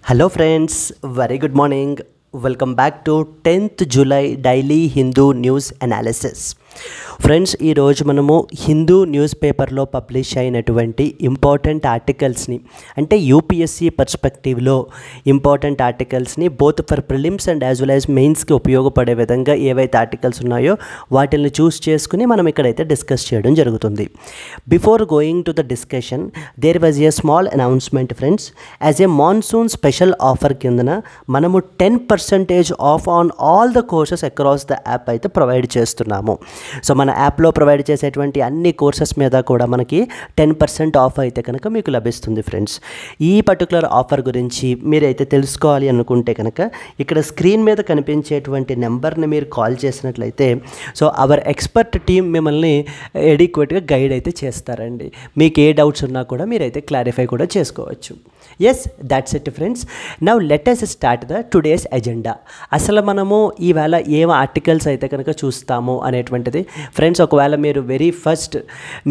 Hello friends, very good morning. Welcome back to 10th July Daily Hindu News Analysis. Friends, ఈరోజు మనము Hindu news పేపర్లో publish అయినటువంటి important ఆర్టికల్స్ని అంటే యూపీఎస్సీ పర్స్పెక్టివ్లో ఇంపార్టెంట్ ఆర్టికల్స్ని both for prelims and as well as మెయిన్స్కి ఉపయోగపడే విధంగా ఏవైతే ఆర్టికల్స్ ఉన్నాయో వాటిని చూస్ చేసుకుని మనం ఇక్కడైతే డిస్కస్ చేయడం జరుగుతుంది. Before going to the discussion there was a small announcement friends. As a monsoon special offer కిందన మనము 10% off on all the courses across the app అయితే ప్రొవైడ్ చేస్తున్నాము. సో మన యాప్లో ప్రొవైడ్ చేసేటువంటి అన్ని కోర్సెస్ మీద కూడా మనకి 10% ఆఫ్ అయితే కనుక మీకు లభిస్తుంది ఫ్రెండ్స్. ఈ పర్టికులర్ ఆఫర్ గురించి మీరైతే తెలుసుకోవాలి అనుకుంటే కనుక ఇక్కడ స్క్రీన్ మీద కనిపించేటువంటి నెంబర్ని మీరు కాల్ చేసినట్లయితే సో అవర్ ఎక్స్పర్ట్ టీమ్ మిమ్మల్ని ఎడిక్వేట్గా గైడ్ అయితే చేస్తారండి. మీకు ఏ డౌట్స్ ఉన్నా కూడా మీరైతే క్లారిఫై కూడా చేసుకోవచ్చు. Yes, that's it friends. Now let us start the today's agenda. అసలు మనము ఈవేళ ఏం ఆర్టికల్స్ అయితే కనుక చూస్తాము అనేటువంటిది ఫ్రెండ్స్, ఒకవేళ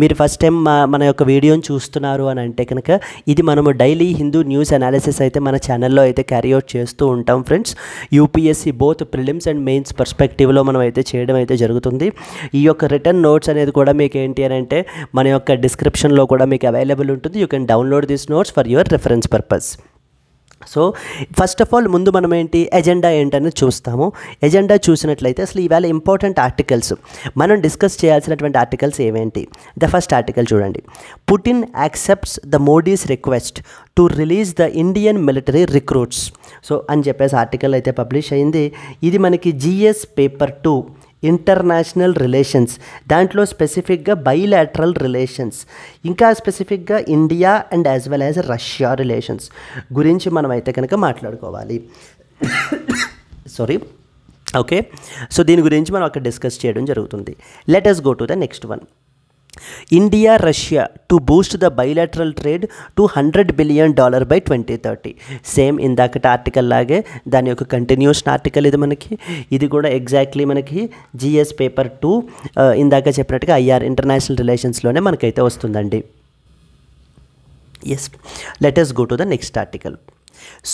మీరు ఫస్ట్ టైం మన యొక్క వీడియోని చూస్తున్నారు అని అంటే కనుక ఇది మనము డైలీ హిందూ న్యూస్ అనాలిసిస్ అయితే మన ఛానల్లో అయితే క్యారీఅవుట్ చేస్తూ ఉంటాం friends. UPSC both prelims and mains పర్స్పెక్టివ్లో మనం అయితే చేయడం అయితే జరుగుతుంది. ఈ యొక్క రిటర్న్ నోట్స్ అనేది కూడా మీకు ఏంటి అని అంటే మన యొక్క డిస్క్రిప్షన్లో కూడా మీకు అవైలబుల్ ఉంటుంది. You can download this notes for your reference purpose. So first of all ముందు మనం ఎజెండా ఏంటనేది చూస్తాము. ఎజెండా చూసినట్లయితే అసలు ఈవేళ ఇంపార్టెంట్ ఆర్టికల్స్ మనం డిస్కస్ చేయాల్సినటువంటి ఆర్టికల్స్ ఏమేంటి. ద ఫస్ట్ ఆర్టికల్ చూడండి. Putin accepts the Modi's request to release the Indian military recruits. So అని చెప్పేసి ఆర్టికల్ అయితే పబ్లిష్ అయింది. ఇది మనకి జిఎస్ పేపర్ 2 ఇంటర్నేషనల్ రిలేషన్స్, దాంట్లో స్పెసిఫిక్గా బైలాటరల్ రిలేషన్స్, ఇంకా స్పెసిఫిక్గా India and as well as Russia relations గురించి మనం అయితే కనుక మాట్లాడుకోవాలి. Sorry, okay. సో దీని గురించి మనం అక్కడ డిస్కస్ చేయడం జరుగుతుంది. Let us go to the next one. India Russia to Boost the bilateral trade to $100 billion by 2030. Same ఇందాకటి ఆర్టికల్ లాగే దాని యొక్క కంటిన్యూషన్ ఆర్టికల్ ఇది కూడా ఎగ్జాక్ట్లీ మనకి జిఎస్ పేపర్ 2 ఇందాక చెప్పినట్టుగా ఐఆర్ ఇంటర్నేషనల్ రిలేషన్స్లోనే మనకైతే వస్తుందండి. Yes, let us go to the next article.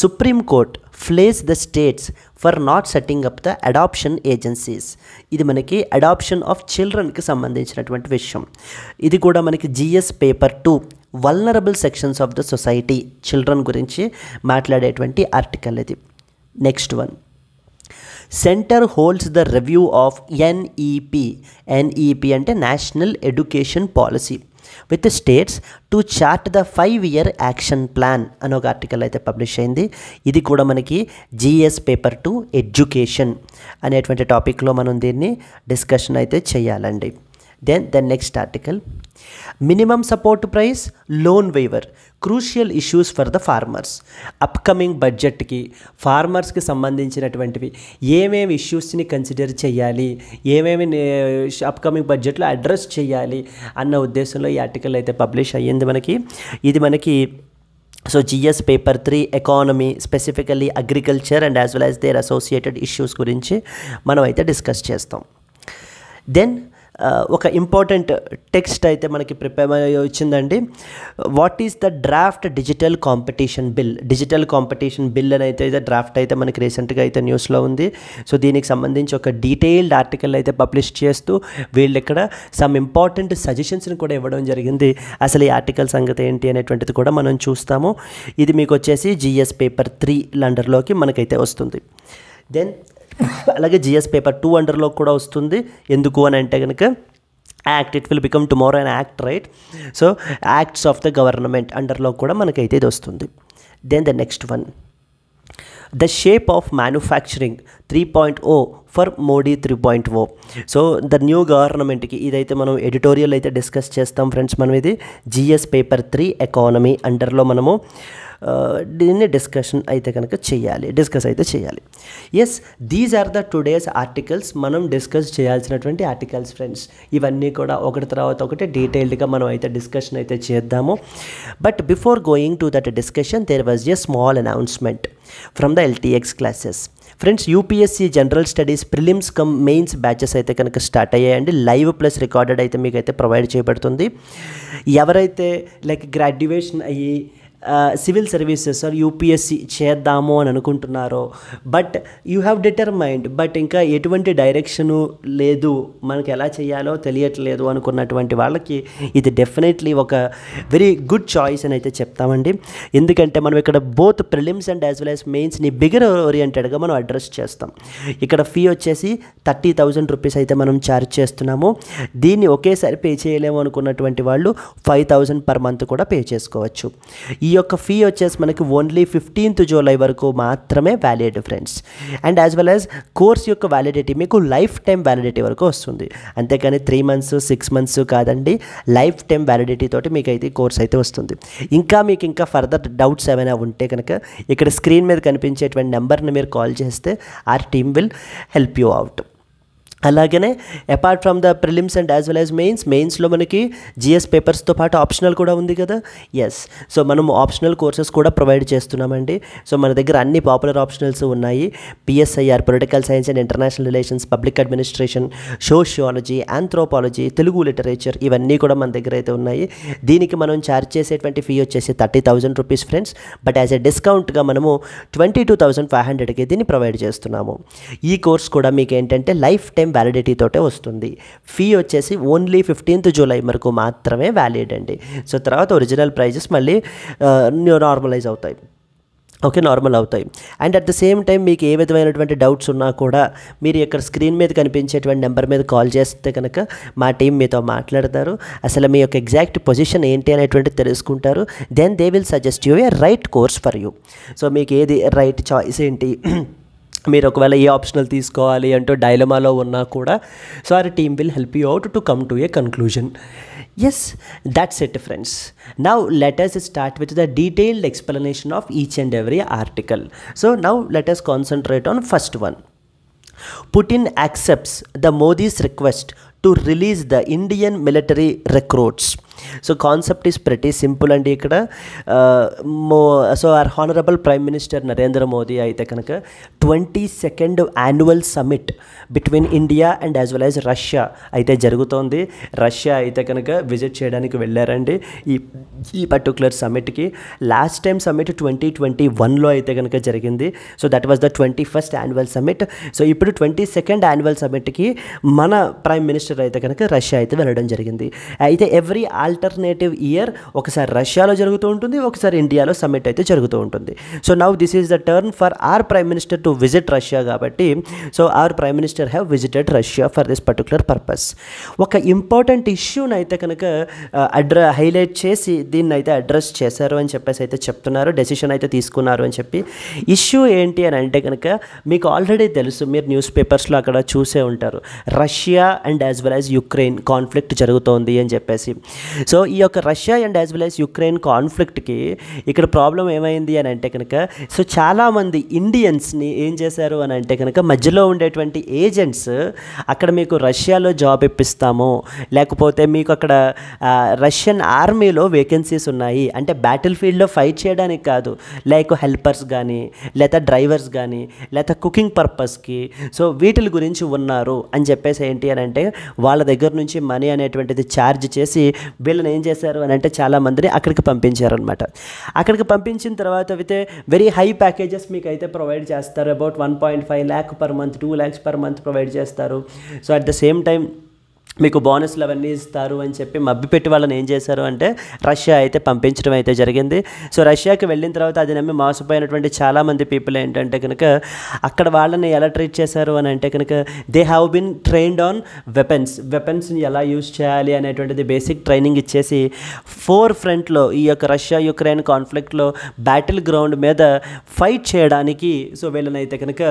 Supreme court flays the states for not setting up the adoption agencies. ఇది మనకి అడాప్షన్ ఆఫ్ చిల్డ్రన్కి సంబంధించినటువంటి విషయం. ఇది కూడా మనకి GS paper 2 vulnerable sections of the society children గురించి మాట్లాడేటువంటి ఆర్టికల్ ఇది. Next one. Centre holds the review of NEP అంటే national education policy with states to chart the 5-year action plan అని ఒక ఆర్టికల్ అయితే పబ్లిష్ అయింది. ఇది కూడా మనకి జిఎస్ పేపర్ 2 ఎడ్యుకేషన్ అనేటువంటి టాపిక్లో మనం దీన్ని డిస్కషన్ అయితే చేయాలండి. Then the next article. Minimum support price, loan waiver, crucial issues for the farmers. Upcoming బడ్జెట్కి ఫార్మర్స్కి సంబంధించినటువంటివి ఏమేమి ఇష్యూస్ని కన్సిడర్ చేయాలి, ఏమేమి అప్కమింగ్ బడ్జెట్లో అడ్రస్ చేయాలి అన్న ఉద్దేశంలో ఈ ఆర్టికల్ అయితే పబ్లిష్ అయ్యింది మనకి. ఇది మనకి so GS paper 3 economy, specifically agriculture and as well as their associated issues గురించి మనం అయితే డిస్కస్ చేస్తాం. దెన్ ఒక ఇంపార్టెంట్ టెక్స్ట్ అయితే మనకి ప్రిపేర్ వచ్చిందండి. What is the draft digital competition bill అని అయితే డ్రాఫ్ట్ అయితే మనకి రీసెంట్గా అయితే న్యూస్లో ఉంది. సో దీనికి సంబంధించి ఒక డీటెయిల్డ్ ఆర్టికల్ అయితే పబ్లిష్ చేస్తూ వీళ్ళు ఇక్కడ సమ్ ఇంపార్టెంట్ సజెషన్స్ని కూడా ఇవ్వడం జరిగింది. అసలు ఈ ఆర్టికల్ సంగతి ఏంటి అనేటువంటిది కూడా మనం చూస్తాము. ఇది మీకు వచ్చేసి జిఎస్ పేపర్ 3 అండర్లోకి మనకైతే వస్తుంది. దెన్ అలాగే జిఎస్ పేపర్ 2 అండర్లో కూడా వస్తుంది. ఎందుకు అని అంటే కనుక act, it will become tomorrow an act, right? So acts of the government అండర్లో కూడా మనకైతే ఇది వస్తుంది. Then the next one. The shape of manufacturing 3.0 for Modi 3.0. So the new గవర్నమెంట్కి ఇదైతే మనం ఎడిటోరియల్ అయితే డిస్కస్ చేస్తాం ఫ్రెండ్స్. మనం ఇది జిఎస్ పేపర్ 3 ఎకానమీ అండర్లో మనము దీన్ని డిస్కస్ అయితే చేయాలి. Yes, these are the today's articles. మనం డిస్కస్ చేయాల్సినటువంటి ఆర్టికల్స్ ఫ్రెండ్స్. ఇవన్నీ కూడా ఒకటి తర్వాత ఒకటి డీటెయిల్డ్గా మనం అయితే డిస్కషన్ అయితే చేద్దాము. But before going to that discussion there was a small announcement from the LTX classes. Friends, UPSC general studies prelims cum mains batches అయితే కనుక స్టార్ట్ అయ్యాయండి. లైవ్ ప్లస్ రికార్డెడ్ అయితే మీకు అయితే ప్రొవైడ్ చేయబడుతుంది. ఎవరైతే లైక్ గ్రాడ్యుయేషన్ అయ్యి సివిల్ సర్వీసెస్ ఆర్ యూపీఎస్సి చేద్దాము అని అనుకుంటున్నారో, but you have determined, but ఇంకా ఎటువంటి డైరెక్షను లేదు, మనకు ఎలా చేయాలో తెలియట్లేదు అనుకున్నటువంటి వాళ్ళకి ఇది డెఫినెట్లీ ఒక వెరీ గుడ్ చాయిస్ అని అయితే చెప్తామండి. ఎందుకంటే మనం ఇక్కడ both prelims and as well as మెయిన్స్ని బిగర్ ఓరియంటెడ్గా మనం అడ్రస్ చేస్తాం. ఇక్కడ ఫీ వచ్చేసి 30,000 రూపీస్ అయితే మనం ఛార్జ్ చేస్తున్నాము. దీన్ని ఒకేసారి పే చేయలేము అనుకున్నటువంటి వాళ్ళు 5,000 పర్ మంత్ కూడా పే చేసుకోవచ్చు. ఈ యొక్క ఫీ వచ్చేసి మనకి ఓన్లీ 15th జూలై వరకు మాత్రమే valid friends. And as well as course యొక్క వ్యాలిడిటీ మీకు లైఫ్ టైం వ్యాలిడిటీ వరకు వస్తుంది. అంతేకాని 3 months 6 months కాదండి, లైఫ్ టైం వ్యాలిడిటీ తోటి మీకు అయితే కోర్స్ అయితే వస్తుంది. ఇంకా మీకు ఇంకా ఫర్దర్ డౌట్స్ ఏమైనా ఉంటే కనుక ఇక్కడ స్క్రీన్ మీద కనిపించేటువంటి నెంబర్ని మీరు కాల్ చేస్తే our team will help you out. అలాగనే apart from the prelims and as well as మెయిన్స్లో మనకి జిఎస్ పేపర్స్తో పాటు ఆప్షనల్ కూడా ఉంది కదా. ఎస్, సో మనం ఆప్షనల్ కోర్సెస్ కూడా ప్రొవైడ్ చేస్తున్నామండి. సో మన దగ్గర అన్ని పాపులర్ ఆప్షనల్స్ ఉన్నాయి. PSIR, political science and international relations, public administration, sociology, anthropology, Telugu literature, ఇవన్నీ కూడా మన దగ్గర అయితే ఉన్నాయి. దీనికి మనం ఛార్జ్ చేసేటువంటి ఫీ వచ్చేసి 30,000 rupees friends. But as a డిస్కౌంట్గా మనము 22,500కి దీన్ని ప్రొవైడ్ చేస్తున్నాము. ఈ కోర్స్ కూడా మీకు ఏంటంటే లైఫ్ టైం వ్యాలిడిటీ తోటే వస్తుంది. ఫీ వచ్చేసి ఓన్లీ 15th జూలై వరకు మాత్రమే వ్యాలిడ్ అండి. సో తర్వాత ఒరిజినల్ ప్రైజెస్ మళ్ళీ నార్మలైజ్ అవుతాయి. ఓకే, నార్మల్ అవుతాయి. And at the same time మీకు ఏ విధమైనటువంటి డౌట్స్ ఉన్నా కూడా మీరు ఇక్కడ స్క్రీన్ మీద కనిపించేటువంటి నెంబర్ మీద కాల్ చేస్తే కనుక మా టీం మీతో మాట్లాడతారు. అసలు మీ యొక్క ఎగ్జాక్ట్ పొజిషన్ ఏంటి అనేటువంటి తెలుసుకుంటారు. Then they will suggest you a right course for you. So మీకు ఏది రైట్ చాయిస్ ఏంటి, మీరు ఒకవేళ ఏ ఆప్షనల్ తీసుకోవాలి అంటూ డైలమాలో ఉన్నా కూడా so our team will help you out to come to a conclusion. Yes, that's it friends. Now let us start with the detailed explanation of each and every article. So now let us concentrate on first one. Putin accepts the Modi's request to release the Indian military recruits. So concept is pretty simple అండి. ఇక్కడ so our honorable prime minister Narendra Modi అయితే కనుక 22nd annual summit between India and as well as Russia అయితే జరుగుతోంది. Russia అయితే కనుక visit చేయడానికి వెళ్ళారండి ఈ పర్టికులర్ సమ్మిట్కి. లాస్ట్ టైం సమ్మిట్ 2021లో అయితే కనుక జరిగింది. So that was the 21st annual summit. So ఇప్పుడు 22nd annual సమ్మిట్కి మన ప్రైమ్ మినిస్టర్ అయితే కనుక రష్యా అయితే వెళ్ళడం జరిగింది. అయితే ఎవ్రీ ఆల్టర్నేటివ్ ఇయర్ ఒకసారి రష్యాలో జరుగుతూ ఉంటుంది, ఒకసారి ఇండియాలో సమ్మిట్ అయితే జరుగుతూ ఉంటుంది. So now this is the turn for our prime minister to visit Russia కాబట్టి so our prime minister have visited Russia for this particular purpose. ఒక ఇంపార్టెంట్ ఇష్యూని అయితే కనుక హైలైట్ చేసి దీన్ని అయితే అడ్రస్ చేశారు అని చెప్పేసి అయితే చెప్తున్నారు, డెసిషన్ అయితే తీసుకున్నారు అని చెప్పి. ఇష్యూ ఏంటి అని అంటే కనుక మీకు ఆల్రెడీ తెలుసు, మీరు న్యూస్ పేపర్స్లో అక్కడ చూసే ఉంటారు, Russia and as well as Ukraine conflict జరుగుతోంది అని చెప్పేసి. సో ఈ యొక్క Russia and as well as Ukraine కాన్ఫ్లిక్ట్కి ఇక్కడ ప్రాబ్లం ఏమైంది అని అంటే కనుక సో చాలామంది ఇండియన్స్ని ఏం చేశారు అని అంటే కనుక మధ్యలో ఉండేటువంటి ఏజెంట్స్ అక్కడ మీకు రష్యాలో జాబ్ ఇప్పిస్తాము, లేకపోతే మీకు అక్కడ రష్యన్ ఆర్మీలో వేకెన్సీస్ ఉన్నాయి అంటే బ్యాటిల్ ఫీల్డ్లో ఫైట్ చేయడానికి కాదు, లైక్ హెల్పర్స్ కానీ లేదా డ్రైవర్స్ కానీ లేదా కుకింగ్ పర్పస్కి సో వీటి గురించి ఉన్నారు అని చెప్పేసి ఏంటి అని అంటే వాళ్ళ దగ్గర నుంచి మనీ అనేటువంటిది ఛార్జ్ చేసి వీళ్ళని ఏం చేశారు అని అంటే చాలామందిని అక్కడికి పంపించారనమాట. అక్కడికి పంపించిన తర్వాత విత్ వెరీ హై ప్యాకేజెస్ మీకు అయితే ప్రొవైడ్ చేస్తారు. About 1.5 lakh per month, 2 lakhs per month provide చేస్తారు. So at the same time మీకు బోనస్లు అవన్నీ ఇస్తారు అని చెప్పి మభ్యపెట్టి వాళ్ళని ఏం చేశారు అంటే రష్యా అయితే పంపించడం అయితే జరిగింది. సో రష్యాకి వెళ్ళిన తర్వాత అది నమ్మి మోసపోయినటువంటి చాలామంది పీపుల్ ఏంటంటే కనుక అక్కడ వాళ్ళని ఎలా ట్రీట్ చేశారు అని అంటే కనుక they have been trained on వెపన్స్ని ఎలా యూజ్ చేయాలి అనేటువంటిది బేసిక్ ట్రైనింగ్ ఇచ్చేసి ఫోర్ ఫ్రంట్లో ఈ యొక్క రష్యా యుక్రెయిన్ కాన్ఫ్లిక్ట్లో బ్యాటిల్ గ్రౌండ్ మీద ఫైట్ చేయడానికి సో వీళ్ళని అయితే కనుక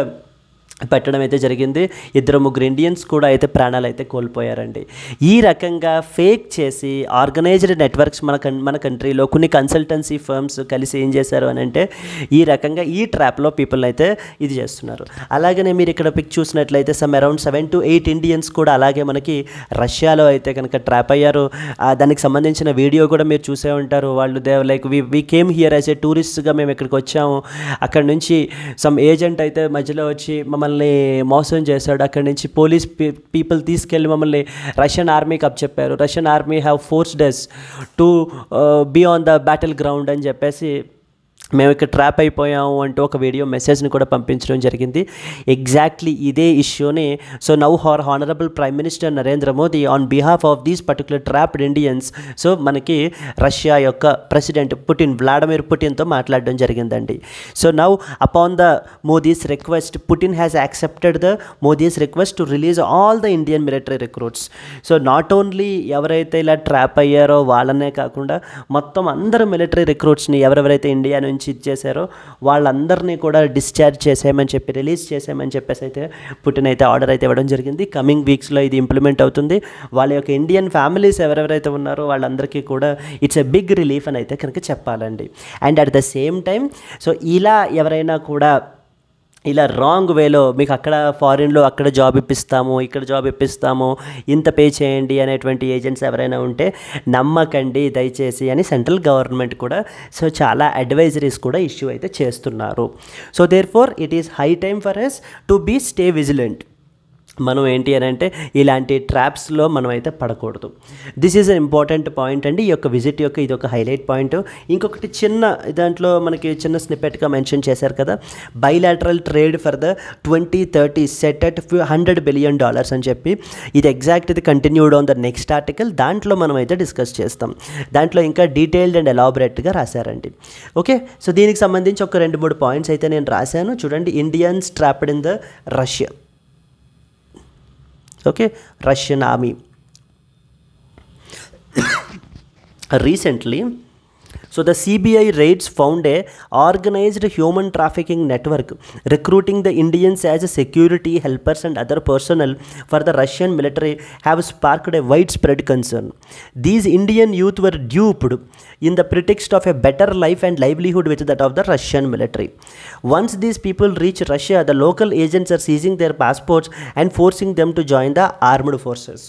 పెట్టడం అయితే జరిగింది. 2-3 ఇండియన్స్ కూడా అయితే ప్రాణాలు అయితే కోల్పోయారండి. ఈ రకంగా ఫేక్ చేసి ఆర్గనైజ్డ్ నెట్వర్క్స్ మన కంట్రీలో కొన్ని కన్సల్టెన్సీ ఫర్మ్స్ కలిసి ఏం చేశారు అని అంటే ఈ రకంగా ఈ ట్రాప్లో పీపుల్ అయితే ఇది చేస్తున్నారు. అలాగనే మీరు ఇక్కడ పిక్ చూసినట్లయితే అరౌండ్ 7 to 8 ఇండియన్స్ కూడా అలాగే మనకి రష్యాలో అయితే కనుక ట్రాప్ అయ్యారు. దానికి సంబంధించిన వీడియో కూడా మీరు చూసే ఉంటారు. వాళ్ళు like we came here as a టూరిస్ట్గా మేము ఇక్కడికి వచ్చాము, అక్కడ నుంచి సమ్ ఏజెంట్ అయితే మధ్యలో వచ్చి మమ్మల్ని మమ్మల్ని మోసం చేశాడు, అక్కడి నుంచి పోలీస్ పీపుల్ తీసుకెళ్ళి మమ్మల్ని రష్యన్ ఆర్మీకి అప్పచెప్పారు, Russian army have forced us to be on the battle ground అని చెప్పేసి మేము ఇక్కడ ట్రాప్ అయిపోయాము అంటూ ఒక వీడియో మెసేజ్ని కూడా పంపించడం జరిగింది. ఎగ్జాక్ట్లీ ఇదే ఇష్యూని so now honourable prime minister Narendra Modi on behalf of these particular trapped Indians so మనకి రష్యా యొక్క ప్రెసిడెంట్ వ్లాడిమిర్ పుటిన్తో మాట్లాడడం జరిగిందండి. So now upon the Modi's request Putin has accepted the Modi's request to release all the Indian military recruits. So not only ఎవరైతే ఇలా trap అయ్యారో వాళ్ళనే కాకుండా మొత్తం అందరు మిలిటరీ రిక్రూట్స్ని ఎవరెవరైతే ఇండియా నుంచి ఇచ్చేసారో వాళ్ళందరినీ కూడా డిశ్చార్జ్ చేసేయమని చెప్పి రిలీజ్ చేసేయమని చెప్పేసి అయితే పుటిన్ అయితే ఆర్డర్ అయితే ఇవ్వడం జరిగింది. కమింగ్ వీక్స్లో ఇది ఇంప్లిమెంట్ అవుతుంది. వాళ్ళ యొక్క ఇండియన్ ఫ్యామిలీస్ ఎవరెవరైతే ఉన్నారో వాళ్ళందరికీ కూడా ఇట్స్ ఎ బిగ్ రిలీఫ్ అని అయితే కనుక చెప్పాలండి. And at the same time so ఇలా ఎవరైనా కూడా ఇలా రాంగ్ వేలో మీకు అక్కడ ఫారిన్లో అక్కడ జాబ్ ఇప్పిస్తాము, ఇక్కడ జాబ్ ఇప్పిస్తాము, ఇంత పే చేయండి అనేటువంటి ఏజెంట్స్ ఎవరైనా ఉంటే నమ్మకండి దయచేసి అని సెంట్రల్ గవర్నమెంట్ కూడా సో చాలా అడ్వైజరీస్ కూడా ఇష్యూ అయితే చేస్తున్నారు. So therefore it is high time for us to be stay vigilant. మనం ఏంటి అని అంటే ఇలాంటి ట్రాప్స్లో మనం అయితే పడకూడదు. This is an important point అండి ఈ యొక్క విజిట్ యొక్క ఇది ఒక హైలైట్ పాయింట్. ఇంకొకటి చిన్న దాంట్లో మనకి చిన్న స్నిప్పెట్గా మెన్షన్ చేశారు కదా, bilateral trade for the 2030 set at $100 billion అని చెప్పి. ఇది ఎగ్జాక్ట్ ఇది continued on the next article, దాంట్లో మనం అయితే డిస్కస్ చేస్తాం. దాంట్లో ఇంకా డీటెయిల్డ్ అండ్ ఎలాబరేట్గా రాశారండి. ఓకే, సో దీనికి సంబంధించి ఒక 2-3 పాయింట్స్ అయితే నేను రాశాను చూడండి. Indians trapped in the Russia. Okay, Russian army. Recently, so the CBI raids found a organized human trafficking network recruiting the Indians as a security helpers and other personnel for the Russian military have sparked a widespread concern. These Indian youth were duped in the pretext of a better life and livelihood with that of the Russian military. Once these people reach Russia, the local agents are seizing their passports and forcing them to join the armed forces.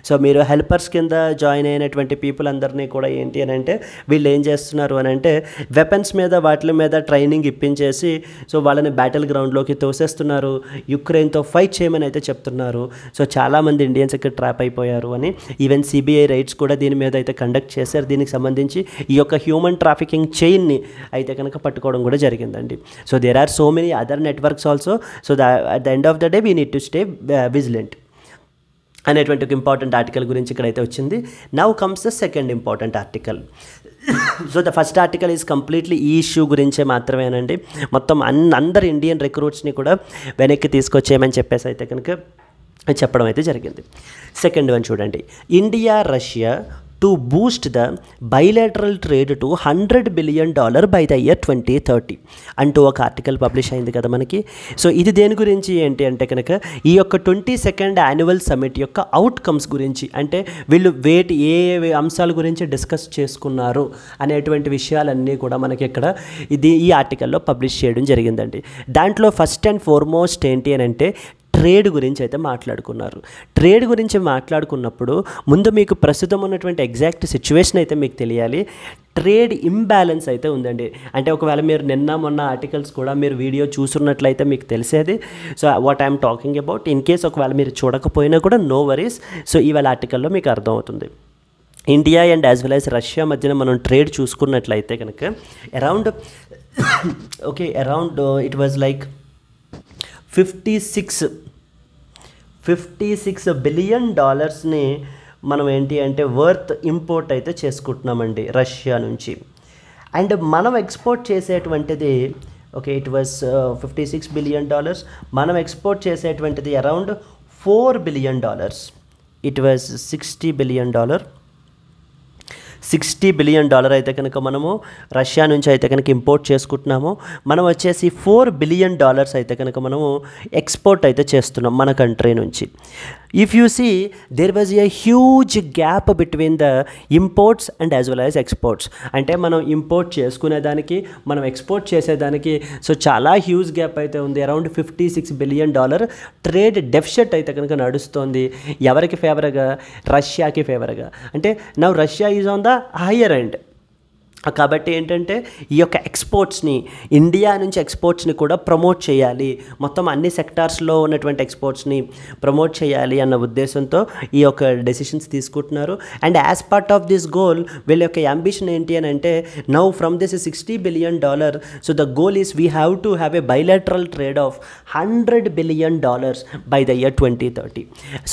So మీరు helpers కింద join అయినటువంటి people అందరినీ కూడా ఏంటి అని అంటే వీళ్ళు ఏం చేస్తున్నారు అని అంటే వెపన్స్ మీద వాటి మీద ట్రైనింగ్ ఇప్పించేసి సో వాళ్ళని బ్యాటిల్ గ్రౌండ్లోకి తోసేస్తున్నారు, యుక్రెయిన్తో ఫైట్ చేయమని అయితే చెప్తున్నారు. సో చాలామంది ఇండియన్స్ ఇక్కడ ట్రాప్ అయిపోయారు అని ఈవెన్ సిబిఐ రైడ్స్ కూడా దీని మీద అయితే కండక్ట్ చేశారు. దీనికి సంబంధించి ఈ యొక్క హ్యూమన్ ట్రాఫికింగ్ చైన్ని అయితే కనుక పట్టుకోవడం కూడా జరిగిందండి. So there are so many other networks also. So at the end of the day we need to stay vigilant అనేటువంటి ఒక ఇంపార్టెంట్ ఆర్టికల్ గురించి ఇక్కడైతే వచ్చింది. Now comes the second important article. So the first article is completely ఈ issue గురించే మాత్రమేనండి. మొత్తం అందరు ఇండియన్ రిక్రూట్స్ని కూడా వెనక్కి తీసుకొచ్చేయమని చెప్పేసి అయితే కనుక చెప్పడం అయితే జరిగింది. సెకండ్ వన్ చూడండి, India Russia to boost the bilateral trade to $100 billion by the year 2030 అంటూ ఒక ఆర్టికల్ పబ్లిష్ అయింది కదా మనకి. సో ఇది దేని గురించి ఏంటి అంటే కనుక ఈ యొక్క 22nd యాన్యువల్ సమ్మిట్ యొక్క అవుట్కమ్స్ గురించి, అంటే వీళ్ళు ఏ అంశాల గురించి డిస్కస్ చేసుకున్నారు అనేటువంటి విషయాలన్నీ కూడా మనకి ఇక్కడ ఈ ఆర్టికల్లో పబ్లిష్ చేయడం జరిగిందండి. దాంట్లో ఫస్ట్ అండ్ ఫార్మోస్ట్ ఏంటి అని అంటే ట్రేడ్ గురించి అయితే మాట్లాడుకున్నారు. ట్రేడ్ గురించి మాట్లాడుకున్నప్పుడు ముందు మీకు ప్రస్తుతం ఉన్నటువంటి ఎగ్జాక్ట్ సిచ్యువేషన్ అయితే మీకు తెలియాలి. ట్రేడ్ ఇంబ్యాలెన్స్ అయితే ఉందండి. అంటే ఒకవేళ మీరు నిన్న మొన్న ఆర్టికల్స్ కూడా మీరు వీడియో చూసున్నట్లయితే మీకు తెలిసేది. So what I'm talking about, in case ఒకవేళ మీరు చూడకపోయినా కూడా నో వరీస్. సో ఇవాళ ఆర్టికల్లో మీకు అర్థమవుతుంది. India and as well as Russia మధ్యన మనం ట్రేడ్ చూసుకున్నట్లయితే కనుక around it was like $56 billion మనం ఏంటి అంటే వర్త్ ఇంపోర్ట్ అయితే చేసుకుంటున్నామండి రష్యా నుంచి. అండ్ మనం ఎక్స్పోర్ట్ చేసేటువంటిది ఇట్ వాజ్ $56 బిలియన్. మనం ఎక్స్పోర్ట్ చేసేటువంటిది around $4 billion. It was $60 billion. $60 billion అయితే కనుక మనము రష్యా నుంచి అయితే కనుక ఇంపోర్ట్ చేసుకుంటున్నాము. మనం వచ్చేసి $4 బిలియన్ అయితే కనుక మనము ఎక్స్పోర్ట్ అయితే చేస్తున్నాం మన కంట్రీ నుంచి. If you see there was a huge gap between the imports and as well as exports. అంటే మనం ఇంపోర్ట్ చేసుకునేదానికి మనం ఎక్స్పోర్ట్ చేసేదానికి సో చాలా హ్యూజ్ గ్యాప్ అయితే ఉంది. అరౌండ్ $56 బిలియన్ ట్రేడ్ డెఫిసిట్ అయితే కనుక నడుస్తుంది. ఎవరికి ఫేవర్గా? రష్యాకి ఫేవర్గా. అంటే now Russia is on the higher end. కాబట్టి ఏంటంటే ఈ యొక్క ఎక్స్పోర్ట్స్ని, ఇండియా నుంచి ఎక్స్పోర్ట్స్ని కూడా ప్రమోట్ చేయాలి, మొత్తం అన్ని సెక్టార్స్లో ఉన్నటువంటి ఎక్స్పోర్ట్స్ని ప్రమోట్ చేయాలి అన్న ఉద్దేశంతో ఈ యొక్క డెసిషన్స్ తీసుకుంటున్నారు. And as part of this goal వీళ్ళ యొక్క అంబిషన్ ఏంటి అని అంటే, now from this $60 billion, so the goal is we have to have A bilateral trade of $100 billion by the year 2030.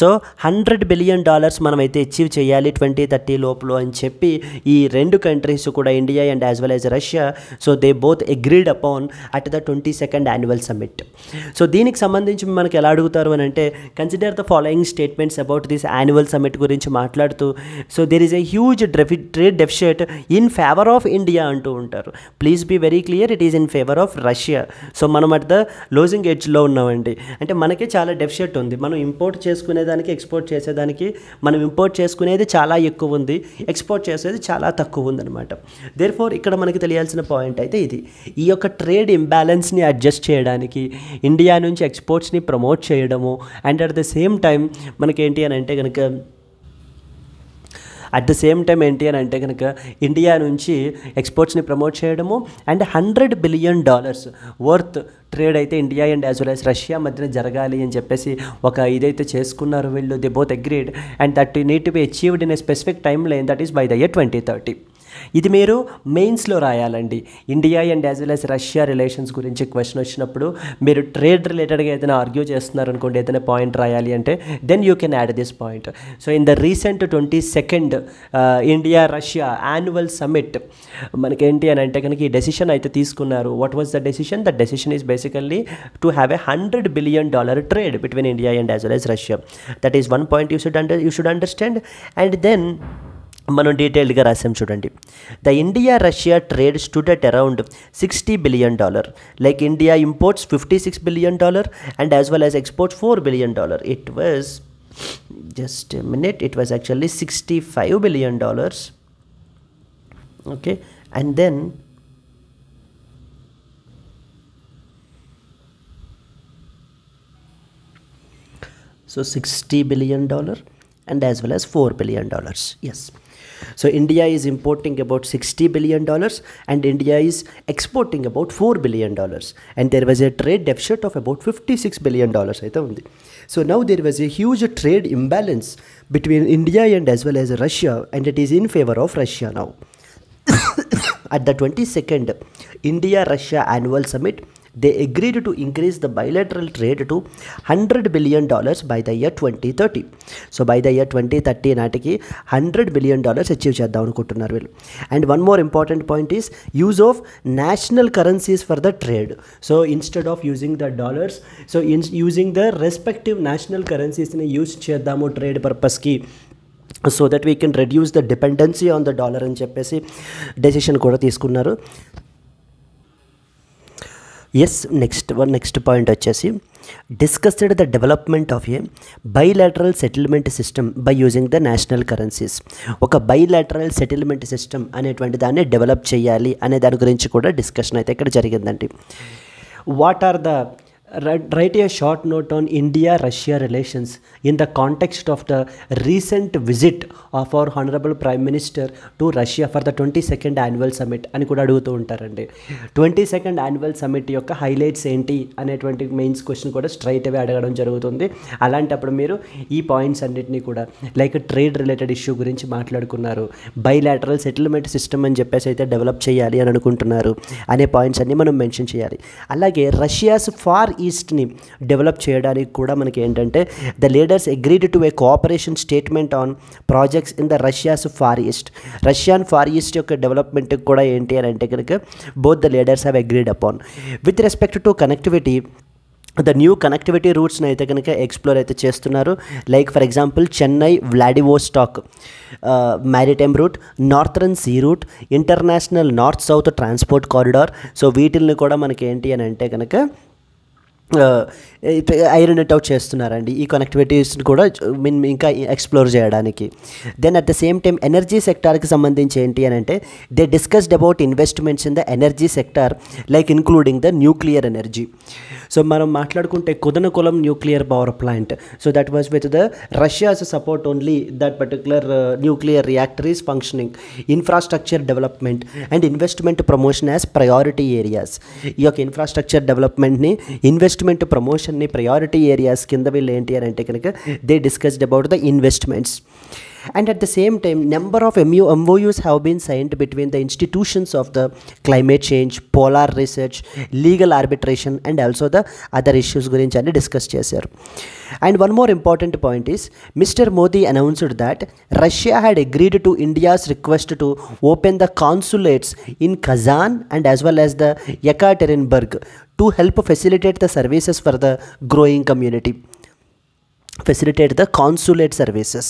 So $100 billion మనమైతే అచీవ్ చేయాలి 2030 లోపల అని చెప్పి ఈ రెండు కంట్రీస్ కూడా, India and as well as Russia, so they both agreed upon at the 22nd annual summit. So దీనికి సంబంధించి మనకి ఎలా అడుగుతారు అని అంటే, consider the following statements about this annual summit గురించి మాట్లాడుతూ, so there is a huge trade deficit in favour of India అంటూ ఉంటారు. Please be very clear, it is in favour of Russia. సో మనం అట్ ద లోజింగ్ ఎడ్జ్లో ఉన్నామండి. అంటే మనకి చాలా డెఫిసిట్ ఉంది. మనం ఇంపోర్ట్ చేసుకునేదానికి, ఎక్స్పోర్ట్ చేసేదానికి, మనం ఇంపోర్ట్ చేసుకునేది చాలా ఎక్కువ ఉంది, ఎక్స్పోర్ట్ చేసేది చాలా తక్కువ ఉందన్నమాట. దేర్ఫోర్ ఇక్కడ మనకి తెలియాల్సిన పాయింట్ అయితే ఇది, ఈ యొక్క ట్రేడ్ ఇంబ్యాలెన్స్ని అడ్జస్ట్ చేయడానికి, ఇండియా నుంచి ఎక్స్పోర్ట్స్ని ప్రమోట్ చేయడము, and at the same time ఏంటి అని అంటే కనుక ఇండియా నుంచి ఎక్స్పోర్ట్స్ని ప్రమోట్ చేయడము, అండ్ $100 billion వర్త్ ట్రేడ్ అయితే India and as well as Russia మధ్యన జరగాలి అని చెప్పేసి ఒక ఇదైతే చేసుకున్నారు వీళ్ళు. They both agreed and that need to be achieved in a specific time line, that is by the year 2030. ఇది మీరు మెయిన్స్లో రాయాలండి. India and as well as Russia relations గురించి క్వశ్చన్ వచ్చినప్పుడు మీరు ట్రేడ్ రిలేటెడ్గా ఏదైనా ఆర్గ్యూ చేస్తున్నారు అనుకోండి, ఏదైనా పాయింట్ రాయాలి అంటే, then you can add this point. So in the recent 22nd India Russia annual summit మనకేంటి అని అంటే కనుక ఈ డెసిషన్ అయితే తీసుకున్నారు. What was the decision? The decision is basically to have a $100 billion trade between India and as well as Russia. That is one point you should understand. And then మనం డీటెయిల్డ్గా రాసాం చూడండి. The India Russia trade stood at around $60 billion. Like India imports $56 billion and as well as exports $4 billion. It was just a minute, it was actually $65 billion. Okay, and then so $60 billion and as well as $4 billion. Yes. So India is importing about $60 billion and India is exporting about $4 billion. And there was a trade deficit of about $56 billion. So now there was a huge trade imbalance between India and as well as Russia, and it is in favor of Russia now. At the 22nd India-Russia annual summit, they agreed to increase the bilateral trade to $100 billion by the year 2030. So by the year 2030 నాటికి $100 billion achieve చేద్దాం అనుకుంటున్నారు వీళ్ళు. And one more important point is use of national currencies for the trade. So instead of using the dollars, so using the respective national కరెన్సీస్ని use చేద్దాము trade పర్పస్కి, so that we can reduce the dependency on the dollar అని చెప్పేసి decision కూడా తీసుకున్నారు. Yes, next point వచ్చేసి discussed the development of a bilateral settlement system by using the national currencies. ఒక bilateral settlement system అనేటువంటి దాన్ని develop చేయాలి అనే దాని గురించి కూడా డిస్కషన్ అయితే ఇక్కడ జరిగిందండి. What are the write a short note on India-Russia relations in the context of the recent visit of our Honorable Prime Minister to Russia for the 22nd annual summit అని కూడా అడుగుతూ ఉంటారండి. 22nd annual summit యొక్క highlights ఏంటి అనేటువంటి mains question కూడా straight అవే అడగడం జరుగుతుంది. అలాంటప్పుడు మీరు ఈ పాయింట్స్ అన్నిటినీ కూడా లైక్ ట్రేడ్ రిలేటెడ్ ఇష్యూ గురించి మాట్లాడుకున్నారు, బైలాటరల్ సెటిల్మెంట్ సిస్టమ్ అని చెప్పేసి అయితే డెవలప్ చేయాలి అని అనుకుంటున్నారు అనే పాయింట్స్ అన్నీ మనం మెన్షన్ చేయాలి. అలాగే రష్యాస్ ఫార్ ఈస్ట్ని డెవలప్ చేయడానికి కూడా మనకి ఏంటంటే the leaders agreed to a cooperation statement on projects in the Russia's far east. Russian far east యొక్క డెవలప్మెంట్కి కూడా ఏంటి అని అంటే కనుక both the leaders have agreed upon. With respect to connectivity, the new connectivity రూట్స్ని అయితే కనుక ఎక్స్ప్లోర్ అయితే చేస్తున్నారు. Like for example Chennai Vladivostok maritime route, northern sea route, international north south transport corridor. So వీటిల్ని కూడా మనకి ఏంటి అని అంటే కనుక ఐరన్ ఇట్ అవుట్ చేస్తున్నారండి ఈ కనెక్టివిటీస్ని కూడా ఇంకా ఎక్స్ప్లోర్ చేయడానికి. Then at the same time energy సెక్టార్కి సంబంధించి ఏంటి అని అంటే they discussed about investments in the energy sector like including the nuclear energy. So మనం మాట్లాడుకుంటే Kudankulam nuclear power plant, so that was with the Russia's support only that particular nuclear reactor is functioning. Infrastructure development and investment promotion as priority areas. ఈ యొక్క infrastructure డెవలప్మెంట్ని investment ప్రమోషన్ని priority areas కింద వీళ్ళు ఏంటి అని అంటే కనుక they discussed about the investments. And at the same time, number of MOUs have been signed between the institutions of the climate change, polar research, legal arbitration and also the other issues gurinchi ani discuss chesaru. And one more important point is Mr. Modi announced that Russia had agreed to India's request to open the consulates in Kazan and as well as the Yekaterinburg to help facilitate the services for the growing community. Facilitate the consulate services.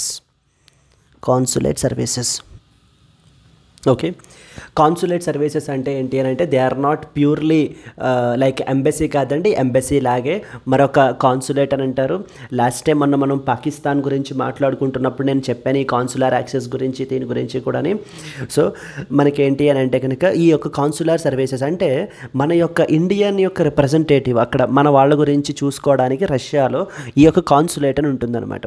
Okay, consulate services అంటే ఏంటి అని అంటే they are not purely like embassy కాదండి, embassy లాగే మరొక consulate అని అంటారు. Last time మనం పాకిస్తాన్ గురించి మాట్లాడుకుంటున్నప్పుడు నేను చెప్పాను ఈ కాన్సులర్ యాక్సెస్ గురించి, దీని గురించి కూడాని. సో మనకేంటి అని అంటే కనుక ఈ యొక్క కాన్సులర్ సర్వీసెస్ అంటే మన యొక్క ఇండియన్ యొక్క రిప్రజెంటేటివ్ అక్కడ మన వాళ్ళ గురించి చూసుకోవడానికి రష్యాలో ఈ యొక్క కాన్సులేట్ అని ఉంటుందన్నమాట.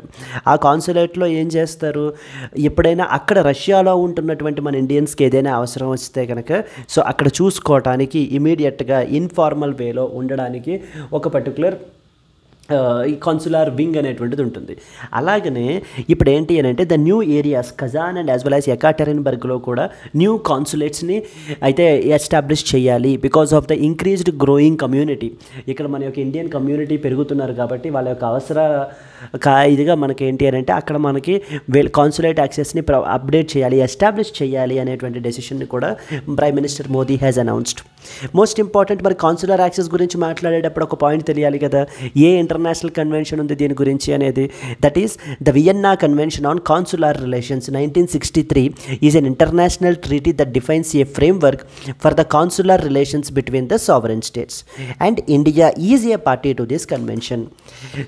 ఆ కాన్సులేట్లో ఏం చేస్తారు, ఎప్పుడైనా అక్కడ రష్యాలో ఉంటున్నటువంటి మన ఇండియన్స్కి ఏదైనా అవసరం వస్తే కనుక సో అక్కడ చూసుకోవటానికి ఇమీడియట్గా ఇన్ఫార్మల్ వేలో ఉండడానికి ఒక పర్టికులర్ ఈ కాన్సులర్ వింగ్ అనేటువంటిది ఉంటుంది. అలాగనే ఇప్పుడు ఏంటి అని అంటే the new areas Kazan and as well as ఎకాటెరిన్బర్గ్లో కూడా న్యూ కాన్సులేట్స్ని అయితే ఎస్టాబ్లిష్ చేయాలి because of the increased growing community. ఇక్కడ మన యొక్క ఇండియన్ కమ్యూనిటీ పెరుగుతున్నారు కాబట్టి వాళ్ళ యొక్క ఇదిగా మనకి ఏంటి అని అంటే అక్కడ మనకి కాన్సులేట్ యాక్సెస్ని అప్డేట్ చేయాలి, ఎస్టాబ్లిష్ చేయాలి అనేటువంటి డెసిషన్ని కూడా prime minister Modi has announced. Most important మరి కాన్సులర్ యాక్సెస్ గురించి మాట్లాడేటప్పుడు ఒక పాయింట్ తెలియాలి కదా, ఏ ఇంటర్నేషనల్ కన్వెన్షన్ ఉంది దీని గురించి అనేది. That is the Vienna convention on consular relations 1963 is an international treaty that defines A framework for the consular relations between the sovereign states and India is a party to this convention.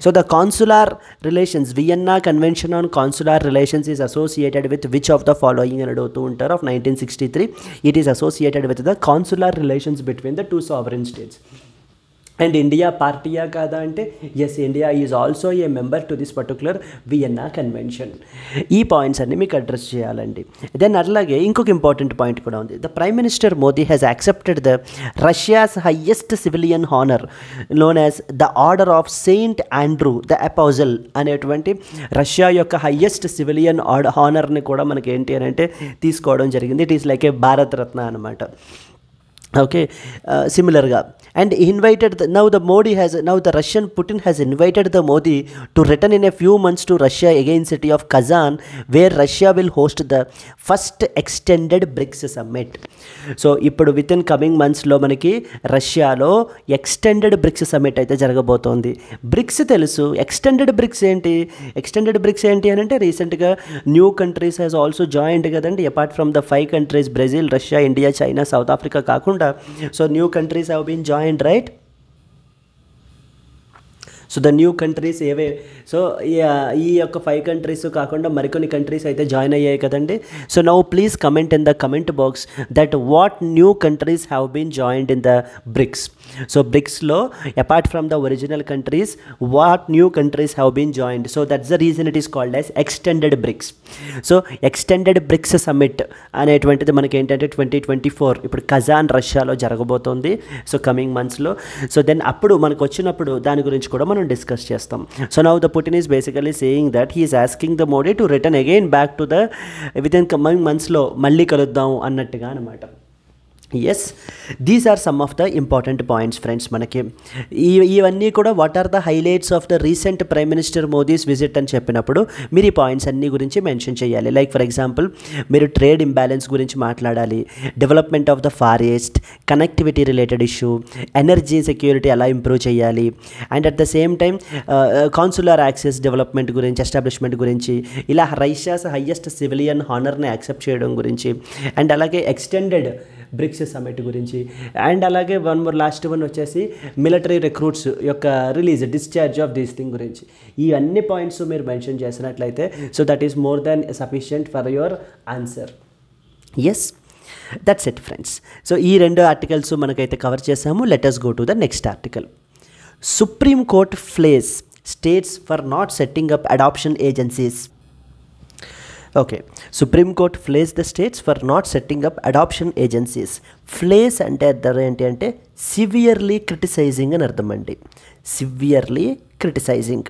So the consular relations Vienna Convention on Consular Relations is associated with which of the following అని అడుగుతూ ఉంటారు of 1963. It is associated with the consular relations between the two sovereign states. And India పార్టీయా కాదా అంటే yes, India is also a member to this particular Vienna convention. ఈ points అన్ని మీకు address చేయాలండి. దెన్ అలాగే ఇంకొక ఇంపార్టెంట్ పాయింట్ కూడా ఉంది. The prime minister Modi has accepted the Russia's highest civilian honour known as the order of Saint Andrew the apostle అనేటువంటి Russia యొక్క హైయెస్ట్ సివిలియన్ హానర్ని కూడా మనకి ఏంటి అని అంటే తీసుకోవడం జరిగింది. It is like a Bharat Ratna అనమాట. ఓకే, సిమిలర్గా and he invited the Russian Putin has invited the Modi to return in a few months to Russia again city of Kazan where Russia will host the first extended BRICS summit. So ఇప్పుడు with in coming మంత్స్లో మనకి రష్యాలో extended BRICS summit అయితే జరగబోతోంది. Bricks తెలుసు, extended bricks ఏంటి అని అంటే రీసెంట్గా new countries has also joined కదండి. Apart from the 5 countries Brazil, Russia, India, China, South Africa కాకుండా so new countries have been joined, right? So the new countries ఏవే, సో ఈ యొక్క 5 కంట్రీస్ కాకుండా మరికొన్ని కంట్రీస్ అయితే జాయిన్ అయ్యాయి కదండి. So now please comment in the comment box that what new countries have been joined in the BRICS. So బ్రిక్స్లో apart from the original countries what new countries have been joined. So that's the reason it is called as extended BRICS. So extended BRICS summit అనేటువంటిది మనకి ఏంటంటే 2024 ఇప్పుడు Kazan రష్యాలో జరగబోతోంది. So coming మంత్స్లో. So then అప్పుడు మనకు వచ్చినప్పుడు దాని గురించి కూడా మనం డిస్కస్ చేస్తాం. So now the Putin is basically saying that he is asking the Modi to return again back to the within coming మంత్స్లో మళ్ళీ కలుద్దాం అన్నట్టుగా అనమాట. Yes, these are some of the important points friends. మనకి ఇవన్నీ కూడా what are the highlights of the recent prime minister Modi's visit అని చెప్పినప్పుడు మీరు ఈ పాయింట్స్ అన్నీ గురించి మెన్షన్ చేయాలి. లైక్ ఫర్ ఎగ్జాంపుల్ మీరు ట్రేడ్ ఇంబ్యాలెన్స్ గురించి మాట్లాడాలి, development of the far east, connectivity related issue, energy security ఎలా ఇంప్రూవ్ చేయాలి, and at the same time consular access development గురించి, ఎస్టాబ్లిష్మెంట్ గురించి, ఇలా రష్యాస్ హైయెస్ట్ సివిలియన్ హానర్ని యాక్సెప్ట్ చేయడం గురించి, అండ్ అలాగే ఎక్స్టెండెడ్ బ్రిక్స్ సమిట్ గురించి, అండ్ అలాగే లాస్ట్ వన్ వచ్చేసి మిలిటరీ రిక్రూట్స్ యొక్క release, discharge of these thing గురించి. ఈ అన్ని పాయింట్స్ మీరు మెన్షన్ చేసినట్లయితే so that is more than sufficient for your answer. Yes, that's it friends. So ఈ 2 ఆర్టికల్స్ మనకైతే కవర్ చేసాము. Let us go to the next article. Supreme Court flays states for not setting up adoption agencies. Okay, supreme court flays the states for not setting up adoption agencies. Flays అంటే అర్థం ఏంటి అంటే severely criticising అని అర్థం అండి. Severely criticising.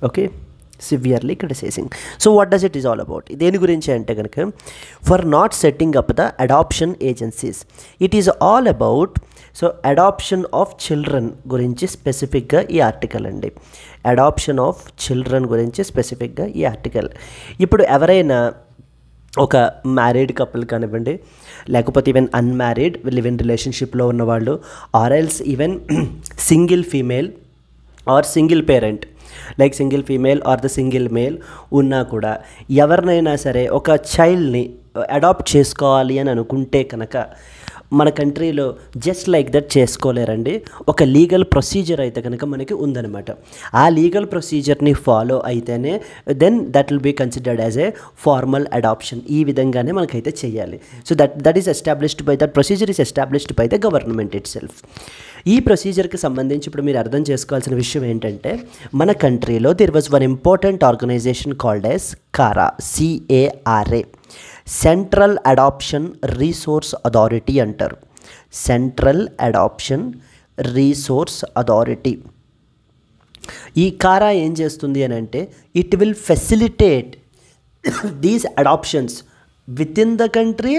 Okay, severely criticising. So what does it is all about? దేని గురించి అంటే కనుక for not setting up the adoption agencies. It is all about so adoption of children గురించి స్పెసిఫిక్గా ఈ ఆర్టికల్ అండి. అడాప్షన్ ఆఫ్ చిల్డ్రన్ గురించి స్పెసిఫిక్గా ఈ ఆర్టికల్. ఇప్పుడు ఎవరైనా ఒక మ్యారీడ్ కపుల్ కానివ్వండి, లేకపోతే ఈవెన్ అన్మ్యారీడ్ లివ్ ఇన్ రిలేషన్షిప్లో ఉన్నవాళ్ళు, or else even single female or single parent like single female or the single male ఉన్నా కూడా ఎవరినైనా సరే ఒక చైల్డ్ని అడాప్ట్ చేసుకోవాలి అని అనుకుంటే కనుక మన కంట్రీలో జస్ట్ లైక్ దట్ చేసుకోలేరండి. ఒక లీగల్ ప్రొసీజర్ అయితే కనుక మనకి ఉందన్నమాట. ఆ లీగల్ ప్రొసీజర్ని ఫాలో అయితేనే then that will be considered as a formal adoption. ఈ విధంగానే మనకైతే చేయాలి. So that is established by that procedure is established by the government itself. ఈ ప్రొసీజర్కి సంబంధించి ఇప్పుడు మీరు అర్థం చేసుకోవాల్సిన విషయం ఏంటంటే మన కంట్రీలో there was one important organisation called as కారా, CARA, central adoption resource authority అంటారు. Central adoption resource authority. ఈ కారా ఏం చేస్తుంది అని అంటే it will facilitate these adoptions with in the country,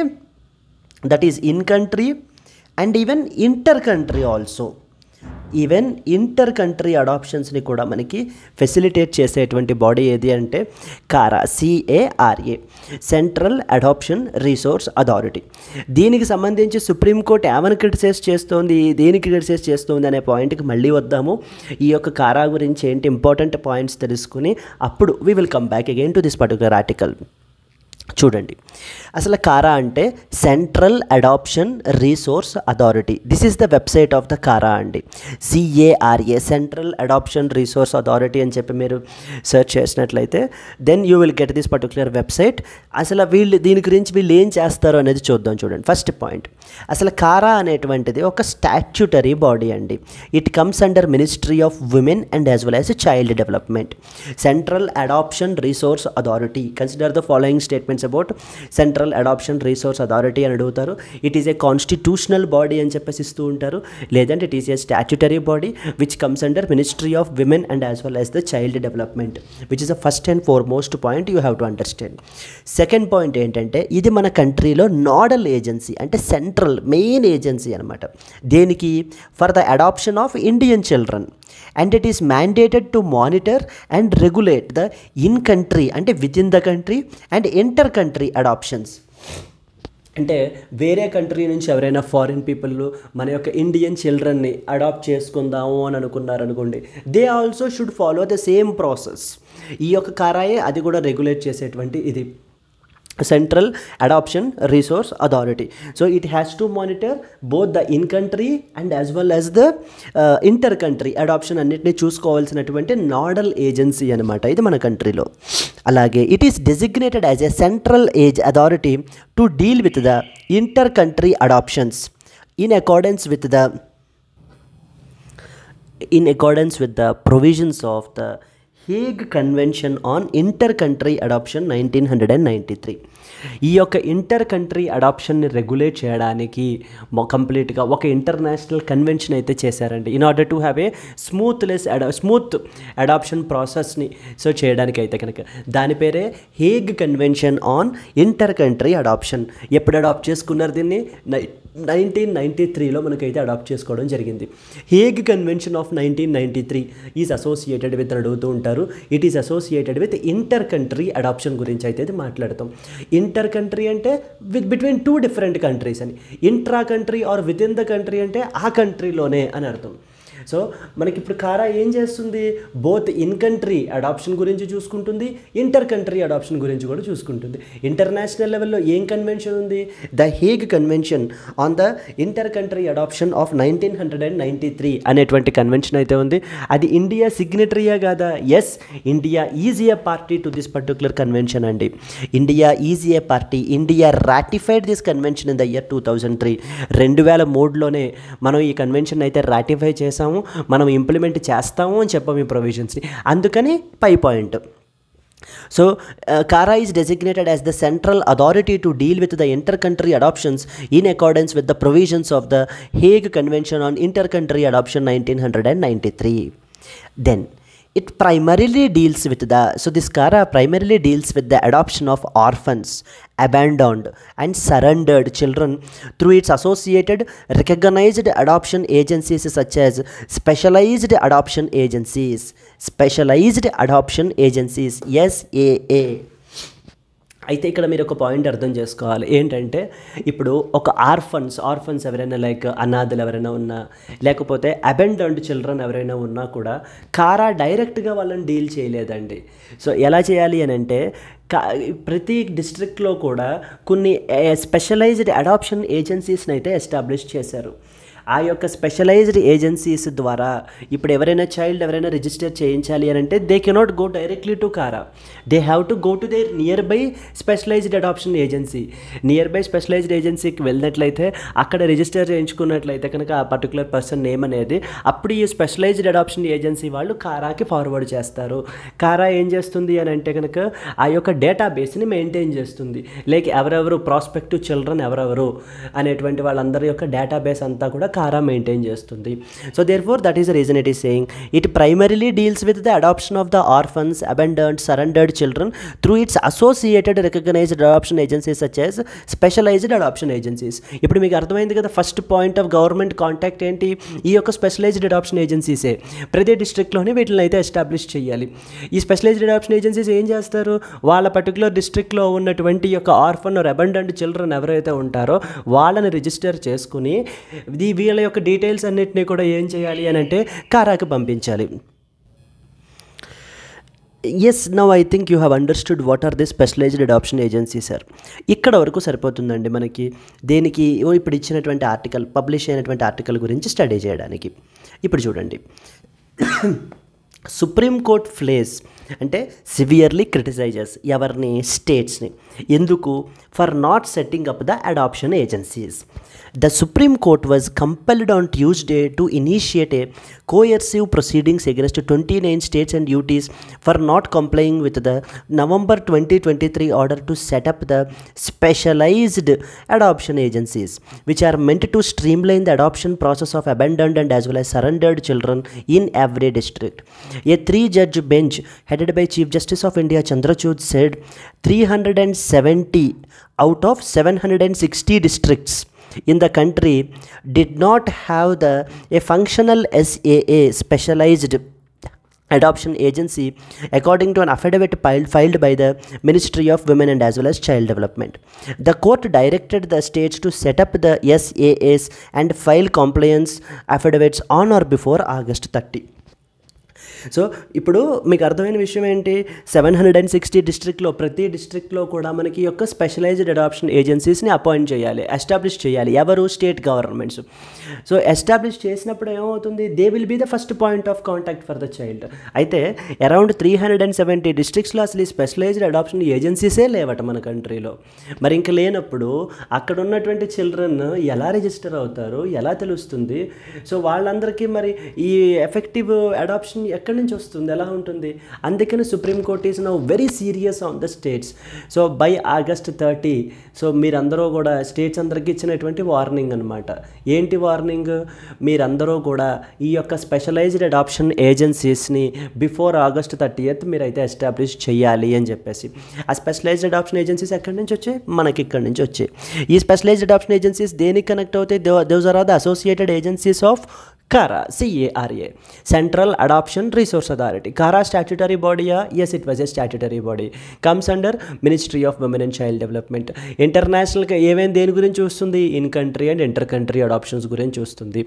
that is in country, and even inter country also. Even inter country అడాప్షన్స్ని కూడా మనకి ఫెసిలిటేట్ చేసేటువంటి బాడీ ఏది అంటే కారా, CARA, central adoption resource authority. దీనికి సంబంధించి సుప్రీంకోర్టు ఏమైనా క్రిటిసైజ్ చేస్తోంది, దేనికి క్రిటిసైజ్ చేస్తుంది అనే పాయింట్కి మళ్ళీ వద్దాము. ఈ యొక్క కారా గురించి ఏంటి ఇంపార్టెంట్ పాయింట్స్ తెలుసుకుని అప్పుడు we will come back again to this particular article. చూడండి, అసలు కారా అంటే central adoption resource authority. This is the website of the కారా అండి. CARA, central adoption resource authority అని చెప్పి మీరు సెర్చ్ చేసినట్లయితే then you will get this particular website. అసలు దీని గురించి వీళ్ళు ఏం చేస్తారు అనేది చూద్దాం. చూడండి, ఫస్ట్ పాయింట్, అసలు కారా అనేటువంటిది ఒక స్టాట్యూటరీ బాడీ అండి. It comes under ministry of women and as well as child development. Central adoption resource authority, consider the following statements about central adoption resource authority అని అడుగుతారు. It is A constitutional body అని చెప్పేసి ఇస్తూ ఉంటారు, లేదంటే it is A statutory body which comes under ministry of women and as well as the child development, which is the first and foremost point you have to understand. Second point ఏంటంటే ఇది మన కంట్రీలో nodal agency, అంటే central main agency అనమాట. దేనికి? For the adoption of Indian children, and it is mandated to monitor and regulate the in country అంటే within the country and inter country adoptions. అంటే వేరే కంట్రీ నుంచి ఎవరైనా ఫారిన్ పీపుల్ మన యొక్క ఇండియన్ చిల్డ్రన్ని అడాప్ట్ చేసుకుందాము అని అనుకున్నారనుకోండి, they also should follow the same process. ఈ యొక్క కారాయే అది కూడా రెగ్యులేట్ చేసేటువంటి ఇది central adoption resource authority. So it has to monitor both the in country and as well as the inter country adoption అన్నిటినీ చూసుకోవాల్సినటువంటి నోడల్ ఏజెన్సీ అనమాట ఇది మన కంట్రీలో. అలాగే it is designated as a central authority to deal with the inter country adoptions in accordance with the provisions of the Hague convention on inter country adoption 1993. ఈ యొక్క inter country అడాప్షన్ని regulate చేయడానికి కంప్లీట్గా ఒక ఇంటర్నేషనల్ కన్వెన్షన్ అయితే చేశారండి. In order to have a smooth adoption ప్రాసెస్ని so చేయడానికి అయితే కనుక దాని పేరే Hague convention on inter country adoption. ఎప్పుడు అడాప్ట్ చేసుకున్నారు దీన్ని? 1993లో మనకైతే అడాప్ట్ చేసుకోవడం జరిగింది. Hague convention of 1993 is associated with అడుగుతూ ఉంటారు. It is associated with inter country adoption గురించి అయితే మాట్లాడతాం. ఇంటర్ కంట్రీ అంటే బిట్వీన్ 2 డిఫరెంట్ కంట్రీస్ అని, intra country or within the country అంటే ఆ కంట్రీలోనే అని అర్థం. సో మనకి ఇప్పుడు కారా ఏం చేస్తుంది, బోత్ ఇన్ కంట్రీ అడాప్షన్ గురించి చూసుకుంటుంది, ఇంటర్ కంట్రీ అడాప్షన్ గురించి కూడా చూసుకుంటుంది. ఇంటర్నేషనల్ లెవెల్లో ఏం కన్వెన్షన్ ఉంది, the Hague convention on the inter country adoption of 1993 అనేటువంటి కన్వెన్షన్ అయితే ఉంది. అది ఇండియా సిగ్నేటరీయా కాదా? Yes, India is a party to this particular convention అండి. India is a party. India ratified this convention in the year 2003. 2003లోనే మనం ఈ కన్వెన్షన్ అయితే రాటిఫై చేసాము, మనం ఇంప్లిమెంట్ చేస్తాము అని చెప్పాము ఈ ప్రొవిజన్స్ని. అందుకని పై point. So, CARA is designated as the central authority to deal with the inter-country adoptions in accordance with the provisions of the Hague Convention on Inter-Country Adoption 1993. Then, it primarily deals with the, so this CARA primarily deals with the adoption of orphans, abandoned and surrendered children through its associated recognized adoption agencies such as specialized adoption agencies, SAA. అయితే ఇక్కడ మీరు ఒక point అర్థం చేసుకోవాలి ఏంటంటే, ఇప్పుడు ఒక orphans ఎవరైనా లైక్ అనాథలు ఎవరైనా ఉన్నా, లేకపోతే అబెండన్డ్ చిల్డ్రన్ ఎవరైనా ఉన్నా కూడా కారా డైరెక్ట్గా వాళ్ళని డీల్ చేయలేదండి. సో ఎలా చేయాలి అని అంటే, ప్రతి డిస్ట్రిక్ట్లో కూడా కొన్ని స్పెషలైజ్డ్ అడాప్షన్ ఏజెన్సీస్ని అయితే ఎస్టాబ్లిష్ చేశారు. ఆ యొక్క స్పెషలైజ్డ్ ఏజెన్సీస్ ద్వారా ఇప్పుడు ఎవరైనా చైల్డ్ ఎవరైనా రిజిస్టర్ చేయించాలి అని అంటే they cannot go directly to CARA, they have to go to their nearby specialised adoption agency. Nearby specialised ఏజెన్సీకి వెళ్ళినట్లయితే అక్కడ రిజిస్టర్ చేయించుకున్నట్లయితే కనుక ఆ పర్టికులర్ పర్సన్ నేమ్ అనేది, అప్పుడు ఈ స్పెషలైజ్డ్ అడాప్షన్ ఏజెన్సీ వాళ్ళు కారాకి ఫార్వర్డ్ చేస్తారు. కారా ఏం చేస్తుంది అని అంటే కనుక ఆ యొక్క డేటాబేస్ని మెయింటైన్ చేస్తుంది. లైక్ ఎవరెవరు ప్రాస్పెక్టివ్ చిల్డ్రన్ ఎవరెవరు అనేటువంటి వాళ్ళందరి యొక్క డేటాబేస్ అంతా కూడా కారా మెయింటైన్ చేస్తుంది. So therefore that is the reason it is saying it primarily deals with the adoption of the orphans, abandoned, surrendered children through its associated recognised adoption agencies such as specialised adoption agencies. ఇప్పుడు మీకు అర్థమైంది కదా, first point of government contact ఏంటి, ఈ యొక్క specialised adoption ఏజెన్సీసే. ప్రతి డిస్ట్రిక్ట్లోనే వీటిని అయితే ఎస్టాబ్లిష్ చేయాలి. ఈ స్పెషలైజ్డ్ అడాప్షన్ ఏజెన్సీస్ ఏం చేస్తారు, వాళ్ళ పర్టికులర్ డిస్ట్రిక్ట్లో ఉన్నటువంటి యొక్క ఆర్ఫన్ ఆర్ అబెండన్డ్ చిల్డ్రన్ ఎవరైతే ఉంటారో వాళ్ళని రిజిస్టర్ చేసుకుని వీళ్ళ యొక్క డీటెయిల్స్ అన్నిటినీ కూడా ఏం చేయాలి అని అంటే కారాకి పంపించాలి. Yes, now I think you have understood what are the specialised adoption agencies sir. ఇక్కడ వరకు సరిపోతుందండి మనకి దేనికి, ఇప్పుడు ఇచ్చినటువంటి ఆర్టికల్, పబ్లిష్ అయినటువంటి ఆర్టికల్ గురించి స్టడీ చేయడానికి. ఇప్పుడు చూడండి, సుప్రీం కోర్ట్ ఫ్లేస్ అంటే సివియర్లీ క్రిటిసైజెస్ ఎవరిని, స్టేట్స్ని. ఎందుకు? For not setting up the adoption agencies. The Supreme Court was compelled on Tuesday to initiate a coercive proceedings against 29 states and UTs for not complying with the November 2023 order to set up the specialized adoption agencies, which are meant to streamline the adoption process of abandoned and as well as surrendered children in every district. A 3-judge bench headed by Chief Justice of India Chandrachud said 370 out of 760 districts in the country did not have a functional SAA, specialized adoption agency, according to an affidavit filed by the Ministry of Women and as well as Child Development. The court directed the states to set up the SAAs and file compliance affidavits on or before August 30. So ఇప్పుడు మీకు అర్థమైన విషయం ఏంటి, 760 డిస్ట్రిక్ట్లో ప్రతి డిస్ట్రిక్ట్లో కూడా మనకి యొక్క స్పెషలైజ్డ్ అడాప్షన్ ఏజెన్సీస్ని అపాయింట్ చేయాలి, ఎస్టాబ్లిష్ చేయాలి. ఎవరు? State governments. సో ఎస్టాబ్లిష్ చేసినప్పుడు ఏమవుతుంది, they will be the first point of contact for the child. అయితే అరౌండ్ 370 డిస్ట్రిక్ట్స్లో అసలు ఈ స్పెషలైజ్డ్ అడాప్షన్ ఏజెన్సీసే లేవట మన కంట్రీలో. మరి ఇంక లేనప్పుడు అక్కడ ఉన్నటువంటి చిల్డ్రన్ ఎలా రిజిస్టర్ అవుతారు, ఎలా తెలుస్తుంది? సో వాళ్ళందరికీ మరి ఈ ఎఫెక్టివ్ అడాప్షన్ ఎక్కడి నుంచి వస్తుంది, ఎలా ఉంటుంది? అందుకని supreme court is now very serious on the states. So by August 30, so మీరందరూ కూడా స్టేట్స్ అందరికీ ఇచ్చినటువంటి వార్నింగ్ అనమాట. ఏంటి వార్నింగ్? మీరందరూ కూడా ఈ యొక్క స్పెషలైజ్డ్ అడాప్షన్ ఏజెన్సీస్ని బిఫోర్ August 30th మీరైతే ఎస్టాబ్లిష్ చేయాలి అని చెప్పేసి. ఆ స్పెషలైజ్డ్ అడాప్షన్ ఏజెన్సీస్ ఎక్కడి నుంచి వచ్చాయి? మనకి ఇక్కడి నుంచి వచ్చాయి. ఈ స్పెషలైజ్డ్ అడాప్షన్ ఏజెన్సీస్ దేనికి కనెక్ట్ అవుతాయి? Those are the associated agencies of CARA, CARA, Central Adoption Resource Authority. CARA statutory body? Yes, it was a statutory body. Comes under Ministry of Women and Child Development. International even దేని గురించి చూస్తుంది? In country and inter country adoptions గురించి చూస్తుంది.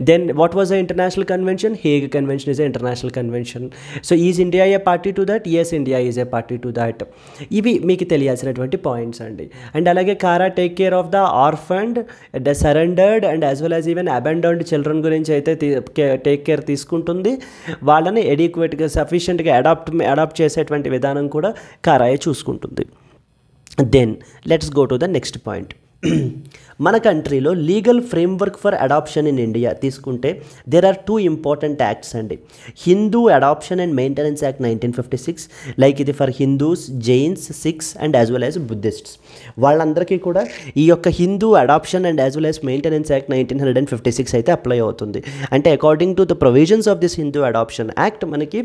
Then what was the international convention? Hague convention is a international convention. So is India a party to that? Yes, India is a party to that. ఇవి మీకు తెలియాల్సినటువంటి points అండి. And అలాగే CARA take care of the orphaned, the surrendered and as well as even abandoned children గురించి అయితే take care తీసుకుంటుంది. వాళ్ళని ఎడిక్వేట్గా సఫిషియెంట్గా adapt చేసేటువంటి విధానం కూడా CARA చూసుకుంటుంది. Then let's go to the next point. మన కంట్రీలో legal framework for adoption in India తీసుకుంటే దేర్ ఆర్ 2 ఇంపార్టెంట్ యాక్ట్స్ అండి. Hindu adoption and maintenance act 1956, like ఇది for Hindus, Jains, Sikhs and as well as Buddhists. వాళ్ళందరికీ కూడా ఈ యొక్క Hindu adoption and as well as maintenance act 1956 అయితే అప్లై అవుతుంది. అంటే according to the provisions of this Hindu adoption act మనకి